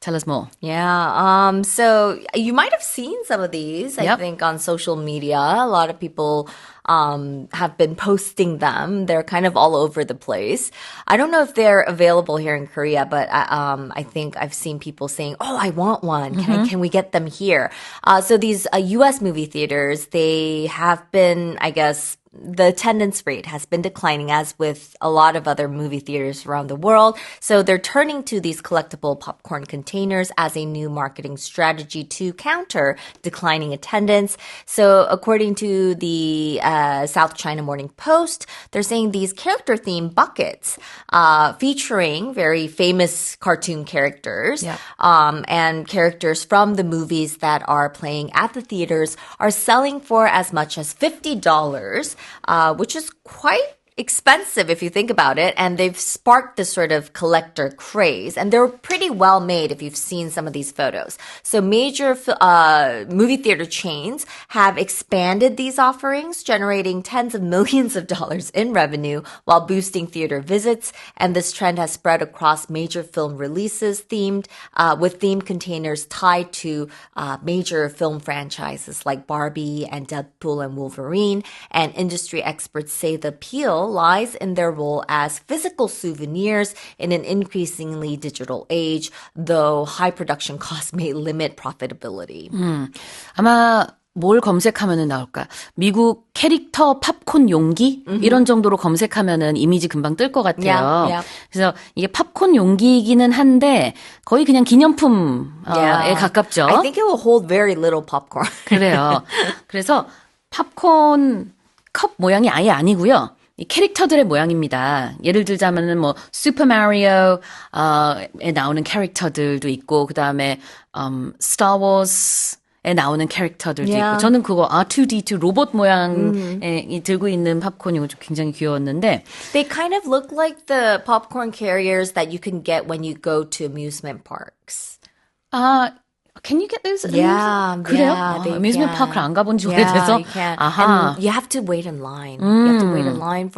Tell us more. Yeah. So you might have seen some of these, I Yep. think, on social media. A lot of people have been posting them. They're kind of all over the place. I don't know if they're available here in Korea, but I think I've seen people saying, "Oh, I want one. Can we get them here?" So these U.S. movie theaters, they have been, I guess, the attendance rate has been declining, as with a lot of other movie theaters around the world. So they're turning to these collectible popcorn containers as a new marketing strategy to counter declining attendance. So according to the South China Morning Post, they're saying these character-themed buckets featuring very famous cartoon characters and characters from the movies that are playing at the theaters are selling for as much as $50. Which is quite expensive if you think about it, and they've sparked this sort of collector craze, and they're pretty well made if you've seen some of these photos. So major movie theater chains have expanded these offerings, generating tens of millions of dollars in revenue while boosting theater visits, and this trend has spread across major film releases with themed containers tied to major film franchises like Barbie and Deadpool and Wolverine, and industry experts say the appeal lies in their role as physical souvenirs in an increasingly digital age, though high production costs may limit profitability. 아마 뭘 검색하면은 나올까? 미국 캐릭터 팝콘 용기? 이런 정도로 검색하면은 이미지 금방 뜰 것 같아요. Yeah. 그래서 이게 팝콘 용기이기는 한데 거의 그냥 기념품에 가깝죠. I think it will hold very little popcorn. 그래요. 그래서 팝콘 컵 모양이 아예 아니고요. 이 캐릭터들의 모양입니다. 예를 들자면은 뭐 슈퍼 마리오에 나오는 캐릭터들도 있고 그다음에 스타워즈에 나오는 캐릭터들도 있고 저는 그거 R2D2 로봇 모양에 들고 있는 팝콘이 굉장히 귀여웠는데 They kind of look like the popcorn carriers that you can get when you go to amusement parks. Can you get those? Yeah, 그래요? they amusement can. 파크를 안 가본 지 오래돼서. you can. 아하. And you have to wait in line. You have to wait in line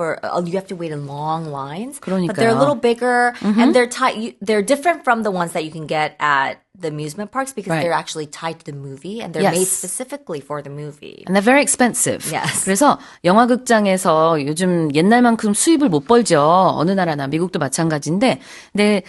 you have to wait in long lines. But they're a little bigger and they're different from the ones that you can get at the amusement parks because they're actually tied to the movie and they're made specifically for the movie. And they're very expensive. Yes. 그래서 영화극장에서 요즘 옛날만큼 수입을 못 벌죠. 어느 나라나 미국도 마찬가지인데, 근데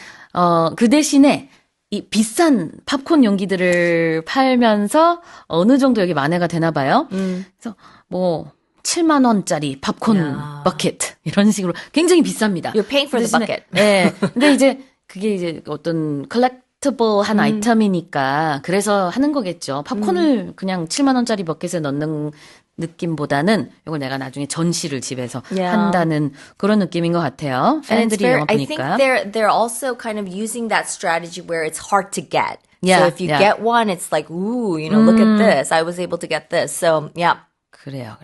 그 대신에 이 비싼 팝콘 용기들을 팔면서 어느 정도 여기 만회가 되나 봐요. 그래서 뭐 7만 원짜리 팝콘 버킷 이런 식으로 굉장히 비쌉니다. You're paying for the bucket. 네. 근데 이제 그게 이제 어떤 컬렉티블한 아이템이니까 그래서 하는 거겠죠. 팝콘을 그냥 7만 원짜리 버킷에 넣는 느낌보다는 이걸 내가 나중에 전시를 집에서 한다는 그런 느낌인 것 같아요. 팬들이 영화 보니까. I think they're also kind of using that strategy where it's hard to get. Yeah, so if you get one, it's like, ooh, look at this. I was able to get this. So, yeah. 그래요.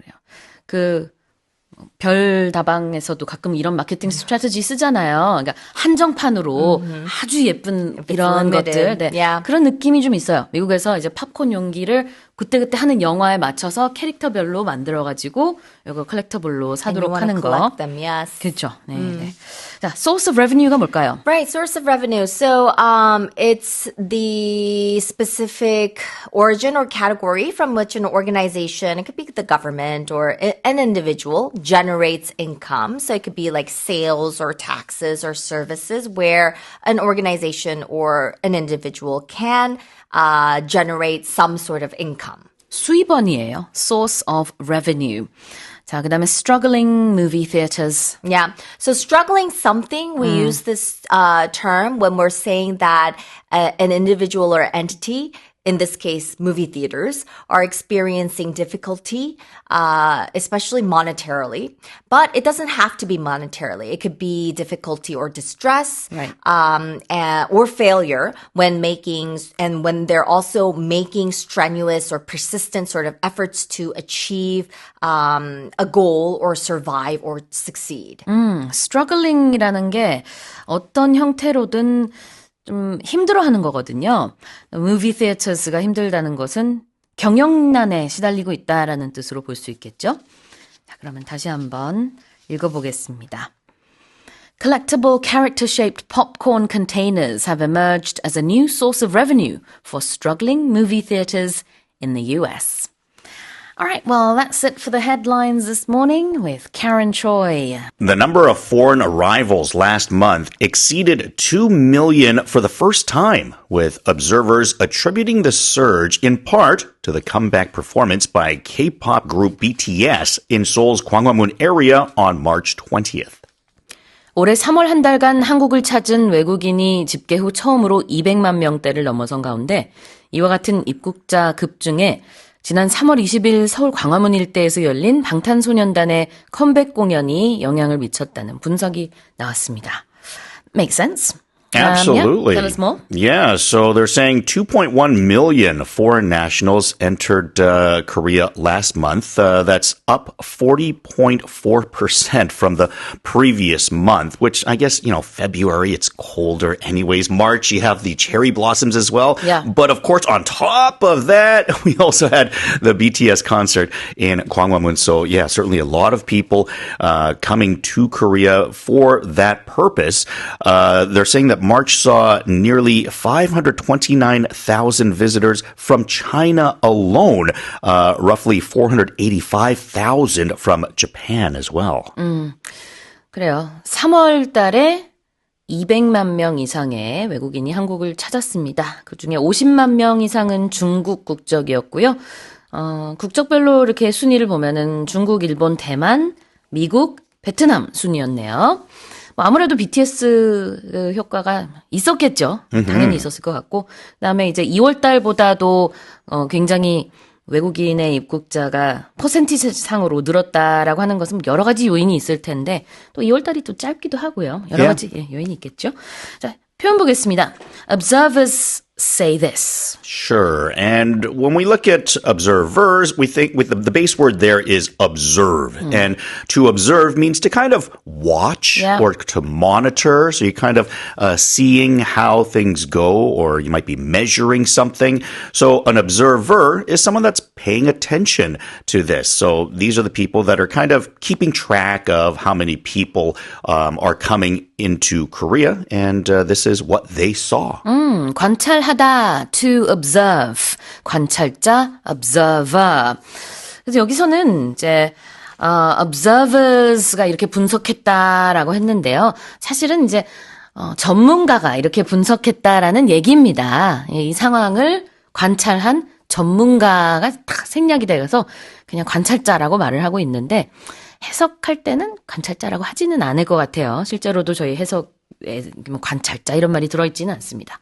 그 별다방에서도 가끔 이런 마케팅 스트래티지 쓰잖아요. 그러니까 한정판으로 아주 예쁜 이런 것들. 네. 그런 느낌이 좀 있어요. 미국에서 이제 팝콘 용기를 그때그때 하는 영화에 맞춰서 캐릭터별로 만들어가지고 이거 컬렉터블로 사도록 하는 거. Them, yes. 그렇죠. 네. 자, source of revenue가 뭘까요? Right, source of revenue. So it's the specific origin or category from which an organization, it could be the government or an individual, generates income. So it could be like sales or taxes or services where an organization or an individual can generate some sort of income. 수입원이에요. source of revenue. 자, 그다음에 struggling movie theaters. Yeah. So struggling something, we use this term when we're saying that an individual or entity, in this case, movie theaters, are experiencing difficulty, especially monetarily. But it doesn't have to be monetarily. It could be difficulty or distress, or failure when they're also making strenuous or persistent sort of efforts to achieve a goal or survive or succeed. struggling이라는 게 어떤 형태로든 좀 힘들어하는 거거든요. movie theaters가 힘들다는 것은 경영난에 시달리고 있다라는 뜻으로 볼 수 있겠죠. 자, 그러면 다시 한번 읽어보겠습니다. Collectible character-shaped popcorn containers have emerged as a new source of revenue for struggling movie theaters in the US. All right, well, that's it for the headlines this morning with Karen Choi. The number of foreign arrivals last month exceeded 2 million for the first time, with observers attributing the surge in part to the comeback performance by K-pop group BTS in Seoul's Gwanghwamun area on March 20th. 올해 3월 한 달간 한국을 찾은 외국인이 집계 후 처음으로 200만 명대를 넘어선 가운데 이와 같은 입국자 급증에 지난 3월 20일 서울 광화문 일대에서 열린 방탄소년단의 컴백 공연이 영향을 미쳤다는 분석이 나왔습니다. Makes sense? Absolutely. Yeah, tell us more. Yeah, so they're saying 2.1 million foreign nationals entered Korea last month. That's up 40.4% from the previous month, which I guess, February, it's colder anyways. March, you have the cherry blossoms as well. Yeah. But of course, on top of that, we also had the BTS concert in Gwanghwamun. So yeah, certainly a lot of people coming to Korea for that purpose. They're saying that March saw nearly 529,000 visitors from China alone, roughly 485,000 from Japan as well. 그래요. 3월 달에 200만 명 이상의 외국인이 한국을 찾았습니다. 그중에 50만 명 이상은 중국 국적이었고요. 국적별로 이렇게 순위를 보면은 중국, 일본, 대만, 미국, 베트남 순이었네요. 아무래도 BTS 효과가 있었겠죠. 당연히 있었을 것 같고. 그다음에 이제 2월 달보다도 굉장히 외국인의 입국자가 퍼센티지 상으로 늘었다라고 하는 것은 여러 가지 요인이 있을 텐데 또 2월 달이 또 짧기도 하고요. 여러 가지 요인이 있겠죠. 자, 표현 보겠습니다. Observers say this. Sure. And when we look at observers, we think with the base word there is observe. And to observe means to kind of watch or to monitor. So you're kind of seeing how things go, or you might be measuring something. So an observer is someone that's paying attention to this. So these are the people that are kind of keeping track of how many people are coming into Korea. And this is what they saw. 관찰하다, to observe. 관찰자, observer. 그래서 여기서는 이제 observers가 이렇게 분석했다라고 했는데요. 사실은 이제 전문가가 이렇게 분석했다라는 얘기입니다. 이 상황을 관찰한 전문가가 딱 생략이 돼서 그냥 관찰자라고 말을 하고 있는데 해석할 때는 관찰자라고 하지는 않을 것 같아요. 실제로도 저희 해석 관찰자 이런 말이 들어있지는 않습니다.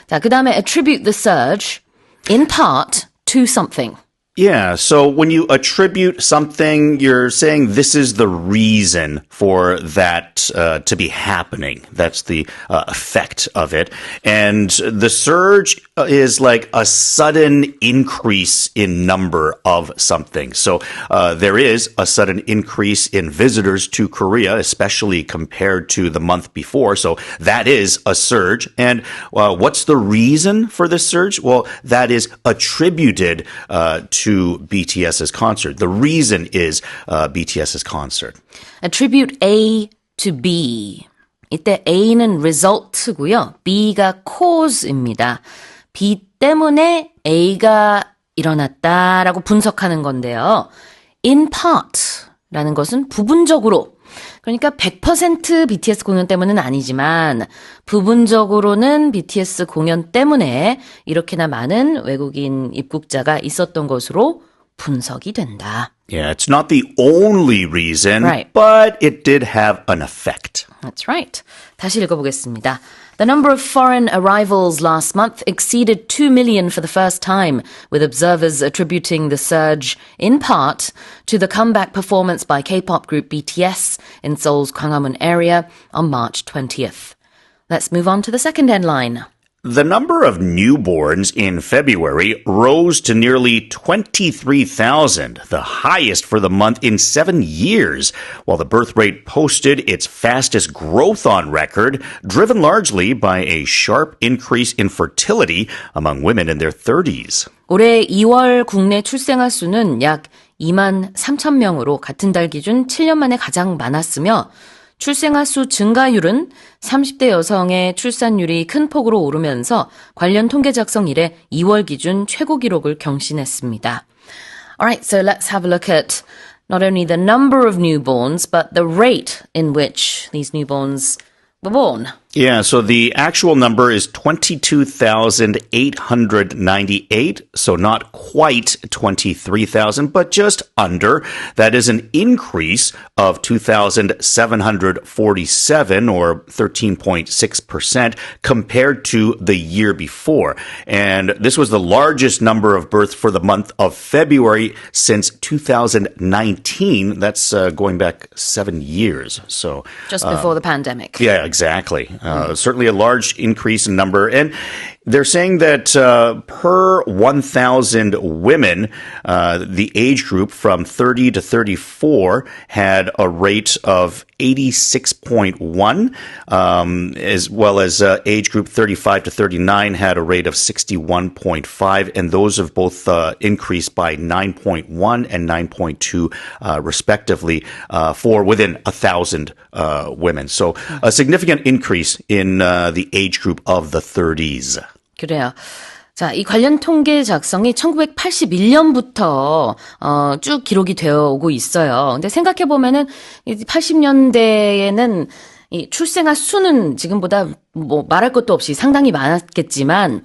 자, 그 다음에 attribute the surge in part to something. Yeah, so when you attribute something, you're saying this is the reason for that to be happening. That's the effect of it. And the surge is like a sudden increase in number of something. So there is a sudden increase in visitors to Korea, especially compared to the month before. So that is a surge. And what's the reason for this surge? Well, that is attributed to BTS's concert. The reason is BTS's concert. Attribute A to B. 이때 A는 result고요. B가 cause입니다. B 때문에 A가 일어났다라고 분석하는 건데요. In part라는 것은 부분적으로, 그러니까 100% BTS 공연 때문은 아니지만 부분적으로는 BTS 공연 때문에 이렇게나 많은 외국인 입국자가 있었던 것으로 분석이 된다. Yeah, it's not the only reason, Right. but it did have an effect. That's right. 다시 읽어보겠습니다. The number of foreign arrivals last month exceeded 2 million for the first time, with observers attributing the surge, in part, to the comeback performance by K-pop group BTS in Seoul's Gwanghwamun area on March 20th. Let's move on to the second headline. The number of newborns in February rose to nearly 23,000, the highest for the month in 7 years, while the birth rate posted its fastest growth on record, driven largely by a sharp increase in fertility among women in their 30s. 올해 2월 국내 출생아 수는 약 2만 3천 명으로 같은 달 기준 7년 만에 가장 많았으며 출생아 수 증가율은 30대 여성의 출산율이 큰 폭으로 오르면서 관련 통계 작성 이래 2월 기준 최고 기록을 경신했습니다. All right, so let's have a look at not only the number of newborns, but the rate in which these newborns were born. Yeah, so the actual number is 22,898, so not quite 23,000, but just under. That is an increase of 2,747, or 13.6%, compared to the year before. And this was the largest number of births for the month of February since 2019. That's going back 7 years. So Just before the pandemic. yeah, exactly. Certainly a large increase in number. And they're saying that per 1,000 women, the age group from 30 to 34 had a rate of 86.1, as well as age group 35 to 39 had a rate of 61.5, and those have both increased by 9.1 and 9.2 respectively for within 1,000 women. So a significant increase in the age group of the 30s. 그래요. 자, 이 관련 통계 작성이 1981년부터 쭉 기록이 되어 오고 있어요. 근데 생각해 보면은 80년대에는 이 출생아 수는 지금보다 뭐 말할 것도 없이 상당히 많았겠지만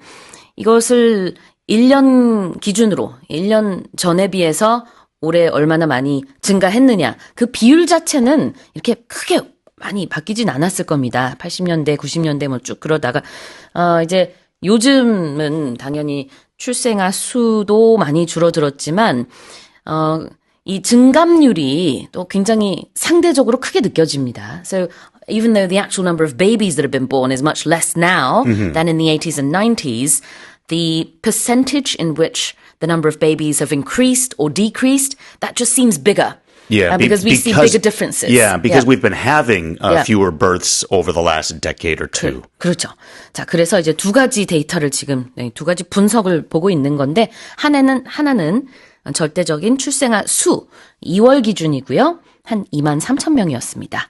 이것을 1년 기준으로 1년 전에 비해서 올해 얼마나 많이 증가했느냐. 그 비율 자체는 이렇게 크게 많이 바뀌진 않았을 겁니다. 80년대, 90년대 뭐 쭉 그러다가 이제 요즘은 당연히 출생아 수도 많이 줄어들었지만 이 증감률이 또 굉장히 상대적으로 크게 느껴집니다. So even though the actual number of babies that have been born is much less now than in the 80s and 90s, the percentage in which the number of babies have increased or decreased, that just seems bigger. Yeah, because we see bigger differences. Yeah, because we've been having fewer births over the last decade or two. 그렇죠. 자, 그래서 이제 두 가지 데이터를 지금 두 가지 분석을 보고 있는 건데 하나는 절대적인 출생아 수 2월 기준이고요. 한 23,000명이었습니다.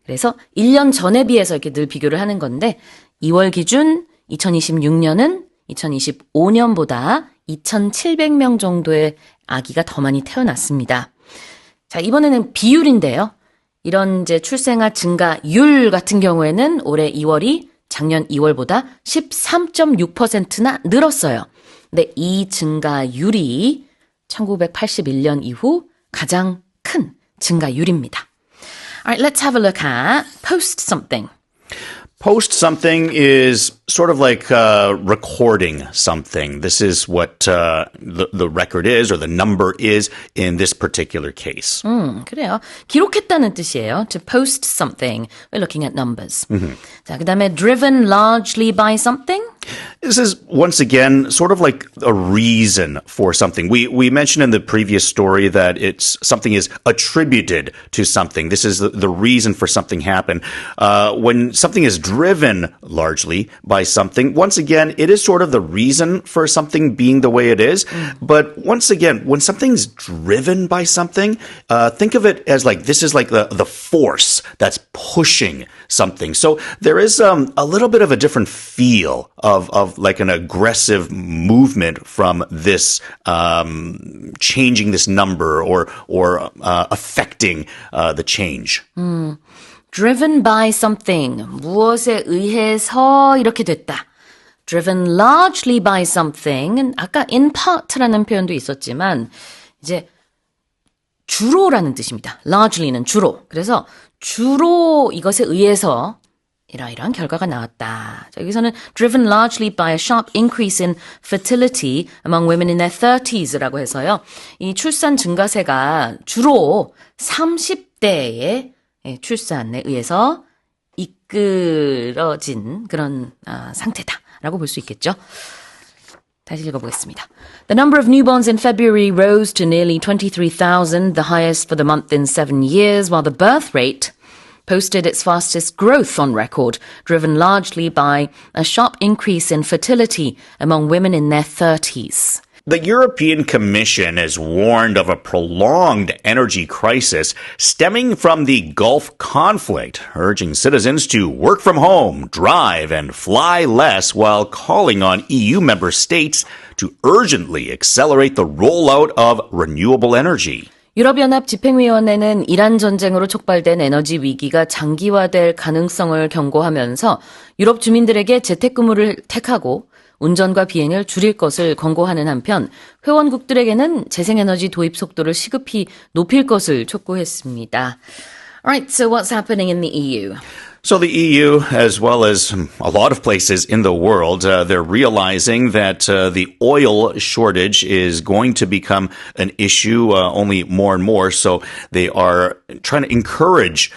그래서 1년 전에 비해서 이렇게 늘 비교를 하는 건데 2월 기준 2026년은 2025년보다 2,700명 정도의 아기가 더 많이 태어났습니다. 자, 이번에는 비율인데요. 이런 이제 출생아 증가율 같은 경우에는 올해 2월이 작년 2월보다 13.6%나 늘었어요. 근데 이 증가율이 1981년 이후 가장 큰 증가율입니다. Alright, let's have a look at post something. Post something is sort of like recording something. This is what the record is, or the number is in this particular case. 그래요. 기록했다는 뜻이에요. To post something. We're looking at numbers. 자, 그다음에 driven largely by something. This is, once again, sort of like a reason for something. We mentioned in the previous story that something is attributed to something. This is the reason for something happen. When something is driven largely by something, once again, it is sort of the reason for something being the way it is. But once again, when something's driven by something, think of it as like, this is like the force that's pushing something. So there is a little bit of a different feel of like an aggressive movement from this changing this number or affecting the change. Driven by something. 무엇에 의해서 이렇게 됐다. Driven largely by something. 아까 in part라는 표현도 있었지만 이제 주로라는 뜻입니다. largely는 주로. 그래서 주로 이것에 의해서 이러이러한 결과가 나왔다. 자, 여기서는 driven largely by a sharp increase in fertility among women in their 30s라고 해서요. 이 출산 증가세가 주로 30대의 출산에 의해서 이끌어진 그런 상태다라고 볼 수 있겠죠. 다시 읽어보겠습니다. The number of newborns in February rose to nearly 23,000, the highest for the month in 7 years, while the birth rate posted its fastest growth on record, driven largely by a sharp increase in fertility among women in their 30s. The European Commission has warned of a prolonged energy crisis stemming from the Gulf conflict, urging citizens to work from home, drive, and fly less while calling on EU member states to urgently accelerate the rollout of renewable energy. 유럽연합 집행위원회는 이란 전쟁으로 촉발된 에너지 위기가 장기화될 가능성을 경고하면서 유럽 주민들에게 재택근무를 택하고 운전과 비행을 줄일 것을 권고하는 한편 회원국들에게는 재생에너지 도입 속도를 시급히 높일 것을 촉구했습니다. Alright, so what's happening in the EU? So the EU, as well as a lot of places in the world, they're realizing that the oil shortage is going to become an issue only more and more. So they are trying to encourage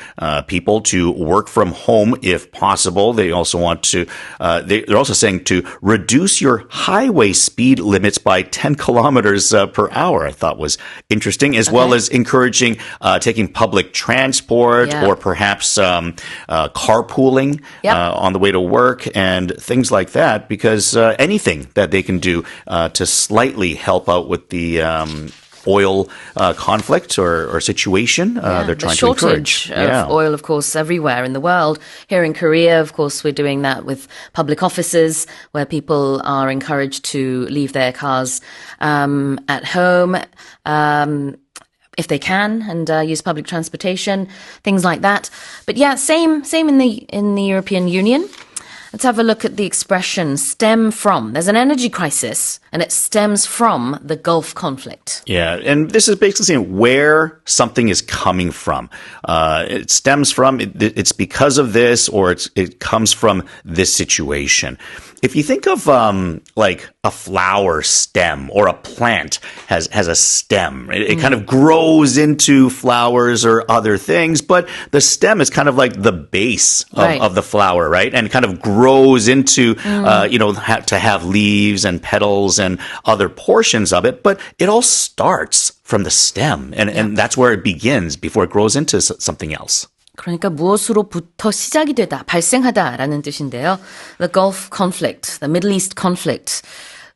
people to work from home if possible. They also want to, they're also saying to reduce your highway speed limits by 10 kilometers per hour. I thought was interesting, as well as encouraging taking public transport or perhaps carpooling on the way to work and things like that, because anything that they can do to slightly help out with the oil conflict or situation, they're trying to encourage. The shortage of oil, of course, everywhere in the world. Here in Korea, of course, we're doing that with public offices where people are encouraged to leave their cars at home. If they can, and use public transportation, things like that. But yeah, same in the European Union. Let's have a look at the expression stem from. There's an energy crisis, and it stems from the Gulf conflict. Yeah, and this is basically saying where something is coming from. It stems from, it's because of this, or it comes from this situation. If you think of like a flower stem or a plant has a stem, it kind of grows into flowers or other things, but the stem is kind of like the base of the flower, right? And kind of grows into, to have leaves and petals and other portions of it, but it all starts from the stem, and that's where it begins before it grows into something else. 그러니까 무엇으로부터 시작이 되다, 발생하다라는 뜻인데요. The Gulf conflict, the Middle East conflict.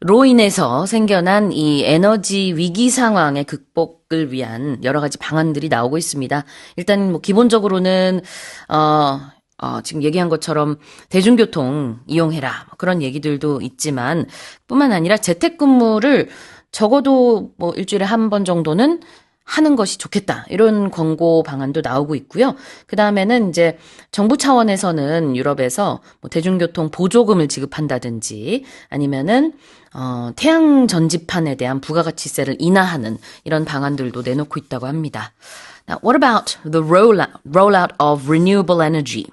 로 인해서 생겨난 이 에너지 위기 상황의 극복을 위한 여러 가지 방안들이 나오고 있습니다. 일단 뭐 기본적으로는 지금 얘기한 것처럼 대중교통 이용해라 그런 얘기들도 있지만 뿐만 아니라 재택근무를 적어도 뭐 일주일에 한 번 정도는 하는 것이 좋겠다. 이런 권고 방안도 나오고 있고요. 그 다음에는 이제 정부 차원에서는 유럽에서 뭐 대중교통 보조금을 지급한다든지 아니면은 태양 전지판에 대한 부가가치세를 인하하는 이런 방안들도 내놓고 있다고 합니다. Now, what about the rollout of renewable energy?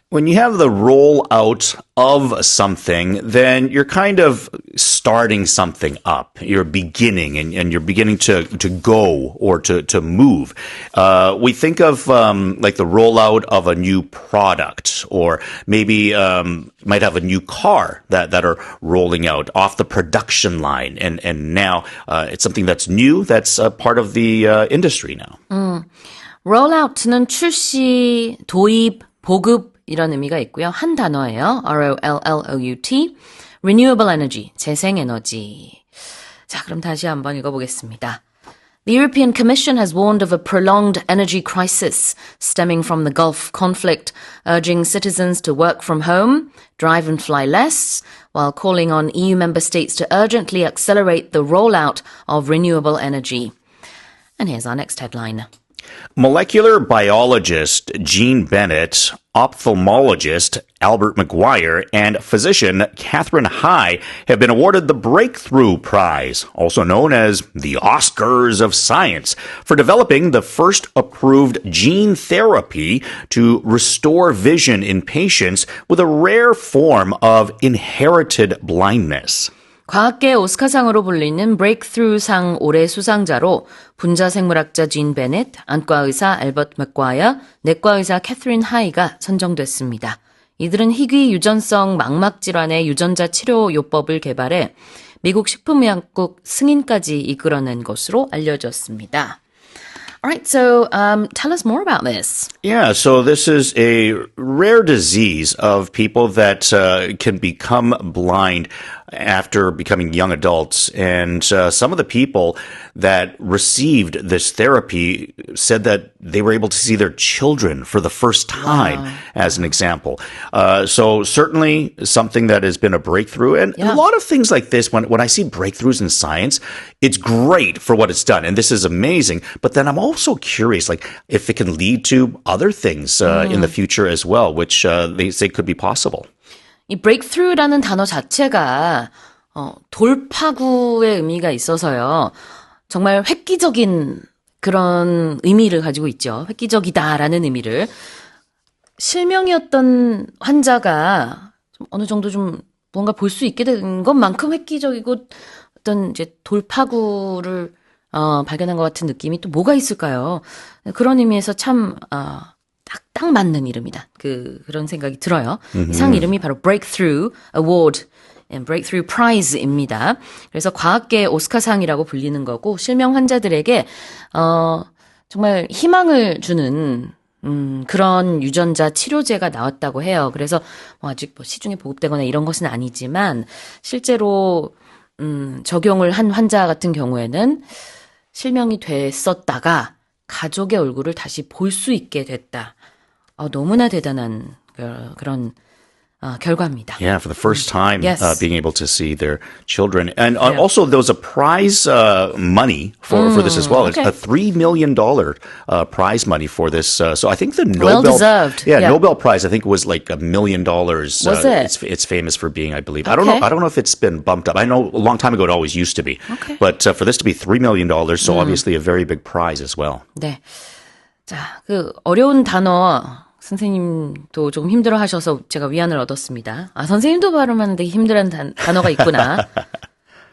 When you have the rollout of something, then you're kind of starting something up. You're beginning, and you're beginning to go or to move. We think of like the rollout of a new product, or maybe might have a new car that are rolling out off the production line, and now it's something that's new, that's part of the industry now. rollout는 출시, 도입, 보급 이런 의미가 있고요. 한 단어예요. ROLLOUT. Renewable energy, 재생에너지. 자, 그럼 다시 한번 읽어보겠습니다. The European Commission has warned of a prolonged energy crisis stemming from the Gulf conflict, urging citizens to work from home, drive and fly less, while calling on EU member states to urgently accelerate the rollout of renewable energy. And here's our next headline. Molecular biologist Jean Bennett, ophthalmologist Albert McGuire, and physician Catherine Hai have been awarded the Breakthrough Prize, also known as the Oscars of Science, for developing the first approved gene therapy to restore vision in patients with a rare form of inherited blindness. 과학계 오스카상으로 불리는 브레이크스루상 올해 수상자로 분자생물학자 진 베넷, 안과의사 알버트 맥과이어, 내과의사 캐서린 하이가 선정됐습니다. 이들은 희귀 유전성 망막질환의 유전자 치료 요법을 개발해 미국 식품의약국 승인까지 이끌어낸 것으로 알려졌습니다. All right, so tell us more about this. Yeah, so this is a rare disease of people that can become blind after becoming young adults. And some of the people that received this therapy said that they were able to see their children for the first time, as an example. So certainly something that has been a breakthrough. And a lot of things like this, when I see breakthroughs in science, it's great for what it's done. And this is amazing. But then I'm also curious, like, if it can lead to other things in the future as well, which they say could be possible. 이 breakthrough라는 단어 자체가 돌파구의 의미가 있어서요. 정말 획기적인 그런 의미를 가지고 있죠. 획기적이다라는 의미를. 실명이었던 환자가 좀 어느 정도 좀 뭔가 볼 수 있게 된 것만큼 획기적이고 어떤 이제 돌파구를 발견한 것 같은 느낌이 또 뭐가 있을까요? 그런 의미에서 참 딱 맞는 이름이다. 그런 생각이 들어요. 이 상 이름이 바로 Breakthrough Award, Breakthrough Prize입니다. 그래서 과학계의 오스카상이라고 불리는 거고 실명 환자들에게 정말 희망을 주는 그런 유전자 치료제가 나왔다고 해요. 그래서 아직 시중에 보급되거나 이런 것은 아니지만 실제로 적용을 한 환자 같은 경우에는 실명이 됐었다가 가족의 얼굴을 다시 볼 수 있게 됐다. 너무나 대단한 그런 결과입니다. Yeah, for the first time, Yes. being able to see their children. And also there was a prize money for this as well. Okay. It's a $3 million prize money for this. So I think the Nobel... Well deserved. Yeah, Yeah. Nobel Prize, I think, was like $1 million. Was it? It's famous for being, I believe. Okay. I don't know if it's been bumped up. I know a long time ago it always used to be. Okay. But for this to be $3 million, so obviously a very big prize as well. 네. 자, 어려운 단어 선생님도 조금 힘들어 하셔서 제가 위안을 얻었습니다. 선생님도 발음하는데 힘들은 단어가 있구나.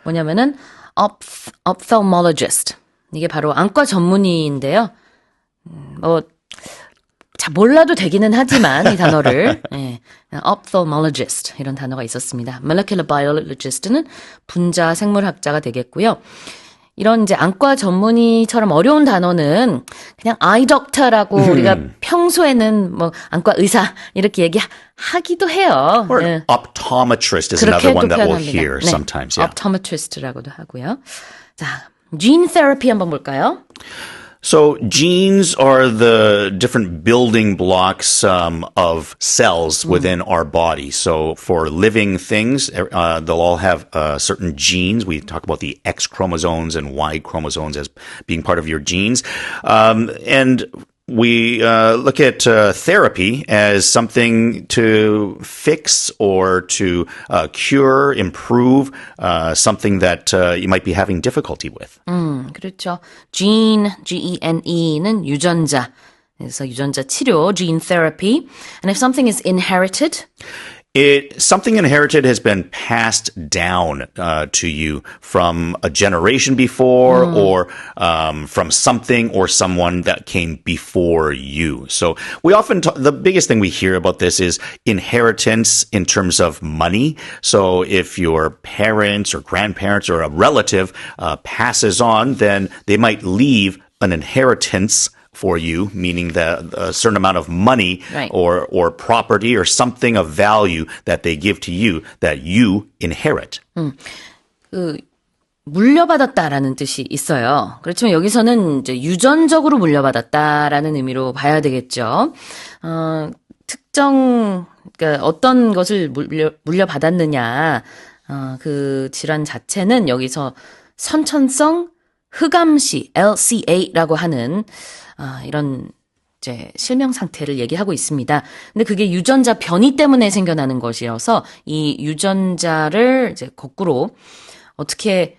뭐냐면은 ophthalmologist. 이게 바로 안과 전문의인데요. 몰라도 되기는 하지만 이 단어를 ophthalmologist 이런 단어가 있었습니다. molecular biologist는 분자 생물학자가 되겠고요. 이런 이제 안과 전문의처럼 어려운 단어는 그냥 eye doctor라고 우리가 평소에는 안과 의사 이렇게 얘기하기도 해요. Or optometrist is another one that we'll hear sometimes. Yeah. optometrist라고도 하고요. 자, gene therapy 한번 볼까요? So genes are the different building blocks of cells within our body. So for living things, they'll all have certain genes. We talk about the X chromosomes and Y chromosomes as being part of your genes. And we look at therapy as something to fix or to cure, improve something that you might be having difficulty with. 그렇죠. gene, G-E-N-E는 유전자. 그래서 유전자 치료, gene therapy. And if something is inherited, Something inherited has been passed down to you from a generation before or from something or someone that came before you. So we often the biggest thing we hear about this is inheritance in terms of money. So if your parents or grandparents or a relative passes on, then they might leave an inheritance for you, meaning that a certain amount of money right. or property or something of value that they give to you that you inherit. 물려받았다라는 뜻이 있어요. 그렇지만 여기서는 이제 유전적으로 물려받았다라는 의미로 봐야 되겠죠. 특정 그러니까 어떤 것을 물려받았느냐, 그 질환 자체는 여기서 선천성 흑암시 LCA라고 하는 이런 이제 실명 상태를 얘기하고 있습니다. 근데 그게 유전자 변이 때문에 생겨나는 것이어서 이 유전자를 이제 거꾸로 어떻게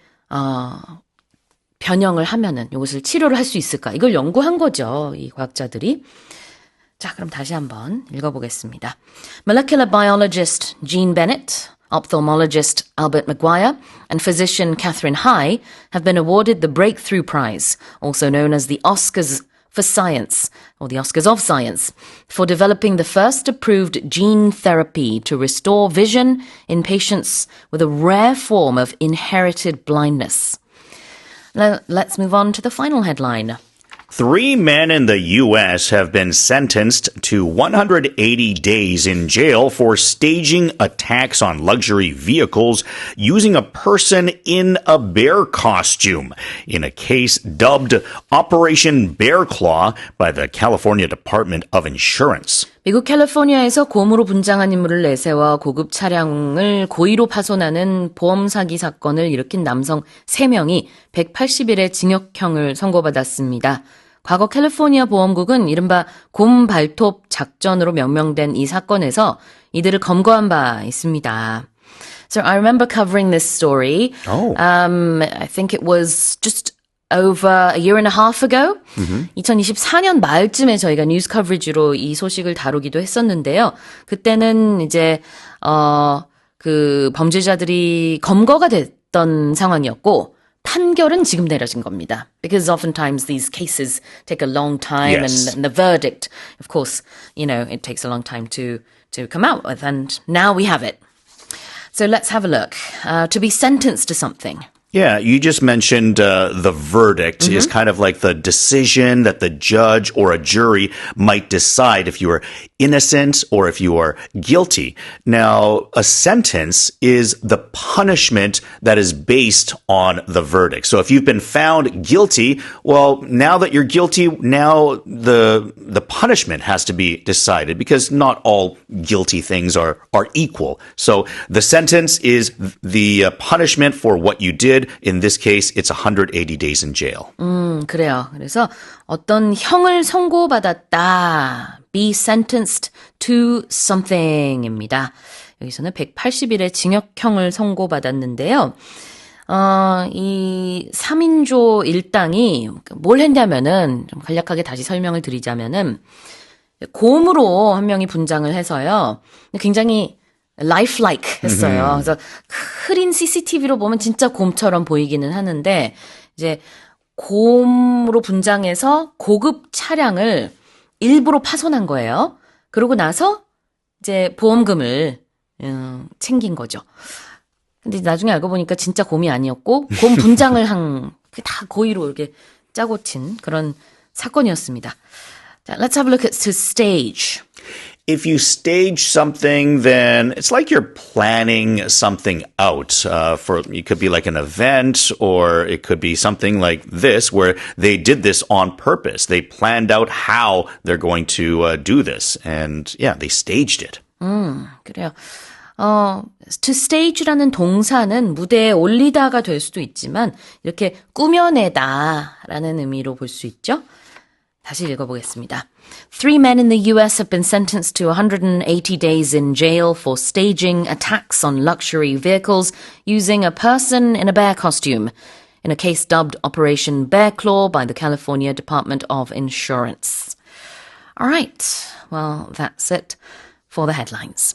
변형을 하면은 이것을 치료를 할 수 있을까? 이걸 연구한 거죠. 이 과학자들이. 자, 그럼 다시 한번 읽어보겠습니다. Molecular biologist Jean Bennett, ophthalmologist Albert Maguire, and physician Catherine Hai have been awarded the Breakthrough Prize, also known as the Oscars for Science, or the Oscars of Science, for developing the first approved gene therapy to restore vision in patients with a rare form of inherited blindness. Now, let's move on to the final headline. 3 men in the U.S. have been sentenced to 180 days in jail for staging attacks on luxury vehicles using a person in a bear costume in a case dubbed Operation Bear Claw by the California Department of Insurance. 미국 캘리포니아에서 곰으로 분장한 인물을 내세워 고급 차량을 고의로 파손하는 보험 사기 사건을 일으킨 남성 3명이 180일의 징역형을 선고받았습니다. 과거 캘리포니아 보험국은 이른바 곰 발톱 작전으로 명명된 이 사건에서 이들을 검거한 바 있습니다. So I remember covering this story. I think it was just over a year and a half ago. 2024년 말쯤에 저희가 뉴스 커버리지로 이 소식을 다루기도 했었는데요. 그때는 이제 그 범죄자들이 검거가 됐던 상황이었고 판결은 지금 내려진 겁니다. Because oftentimes these cases take a long time Yes. and the verdict, of course, you know, it takes a long time to come out with. And now we have it. So let's have a look. To be sentenced to something. Yeah, you just mentioned the verdict is kind of like the decision that the judge or a jury might decide if you are innocent or if you are guilty. Now, a sentence is the punishment that is based on the verdict. So if you've been found guilty, well, now that you're guilty, now the punishment has to be decided because not all guilty things are equal. So the sentence is the punishment for what you did. In this case, it's 180 days in jail. 그래요. 그래서 어떤 형을 선고받았다. Be sentenced to something입니다. 여기서는 180일의 징역형을 선고받았는데요. 이 3인조 일당이 뭘 했냐면은 좀 간략하게 다시 설명을 드리자면은 곰으로 한 명이 분장을 해서요. 굉장히 lifelike 했어요. 그래서 흐린 CCTV로 보면 진짜 곰처럼 보이기는 하는데 이제 곰으로 분장해서 고급 차량을 일부러 파손한 거예요. 그러고 나서 이제 보험금을 챙긴 거죠. 근데 나중에 알고 보니까 진짜 곰이 아니었고 곰 분장을 한 다 고의로 이렇게 짜고 친 그런 사건이었습니다. 자, let's have a look at to stage. If you stage something, then it's like you're planning something out. It could be like an event, or it could be something like this, where they did this on purpose. They planned out how they're going to do this, and yeah, they staged it. 그래요. To stage라는 동사는 무대에 올리다가 될 수도 있지만 이렇게 꾸며내다라는 의미로 볼 수 있죠. 다시 읽어보겠습니다. 3 men in the US have been sentenced to 180 days in jail for staging attacks on luxury vehicles using a person in a bear costume in a case dubbed Operation Bear Claw by the California Department of Insurance. All right, well, that's it for the headlines.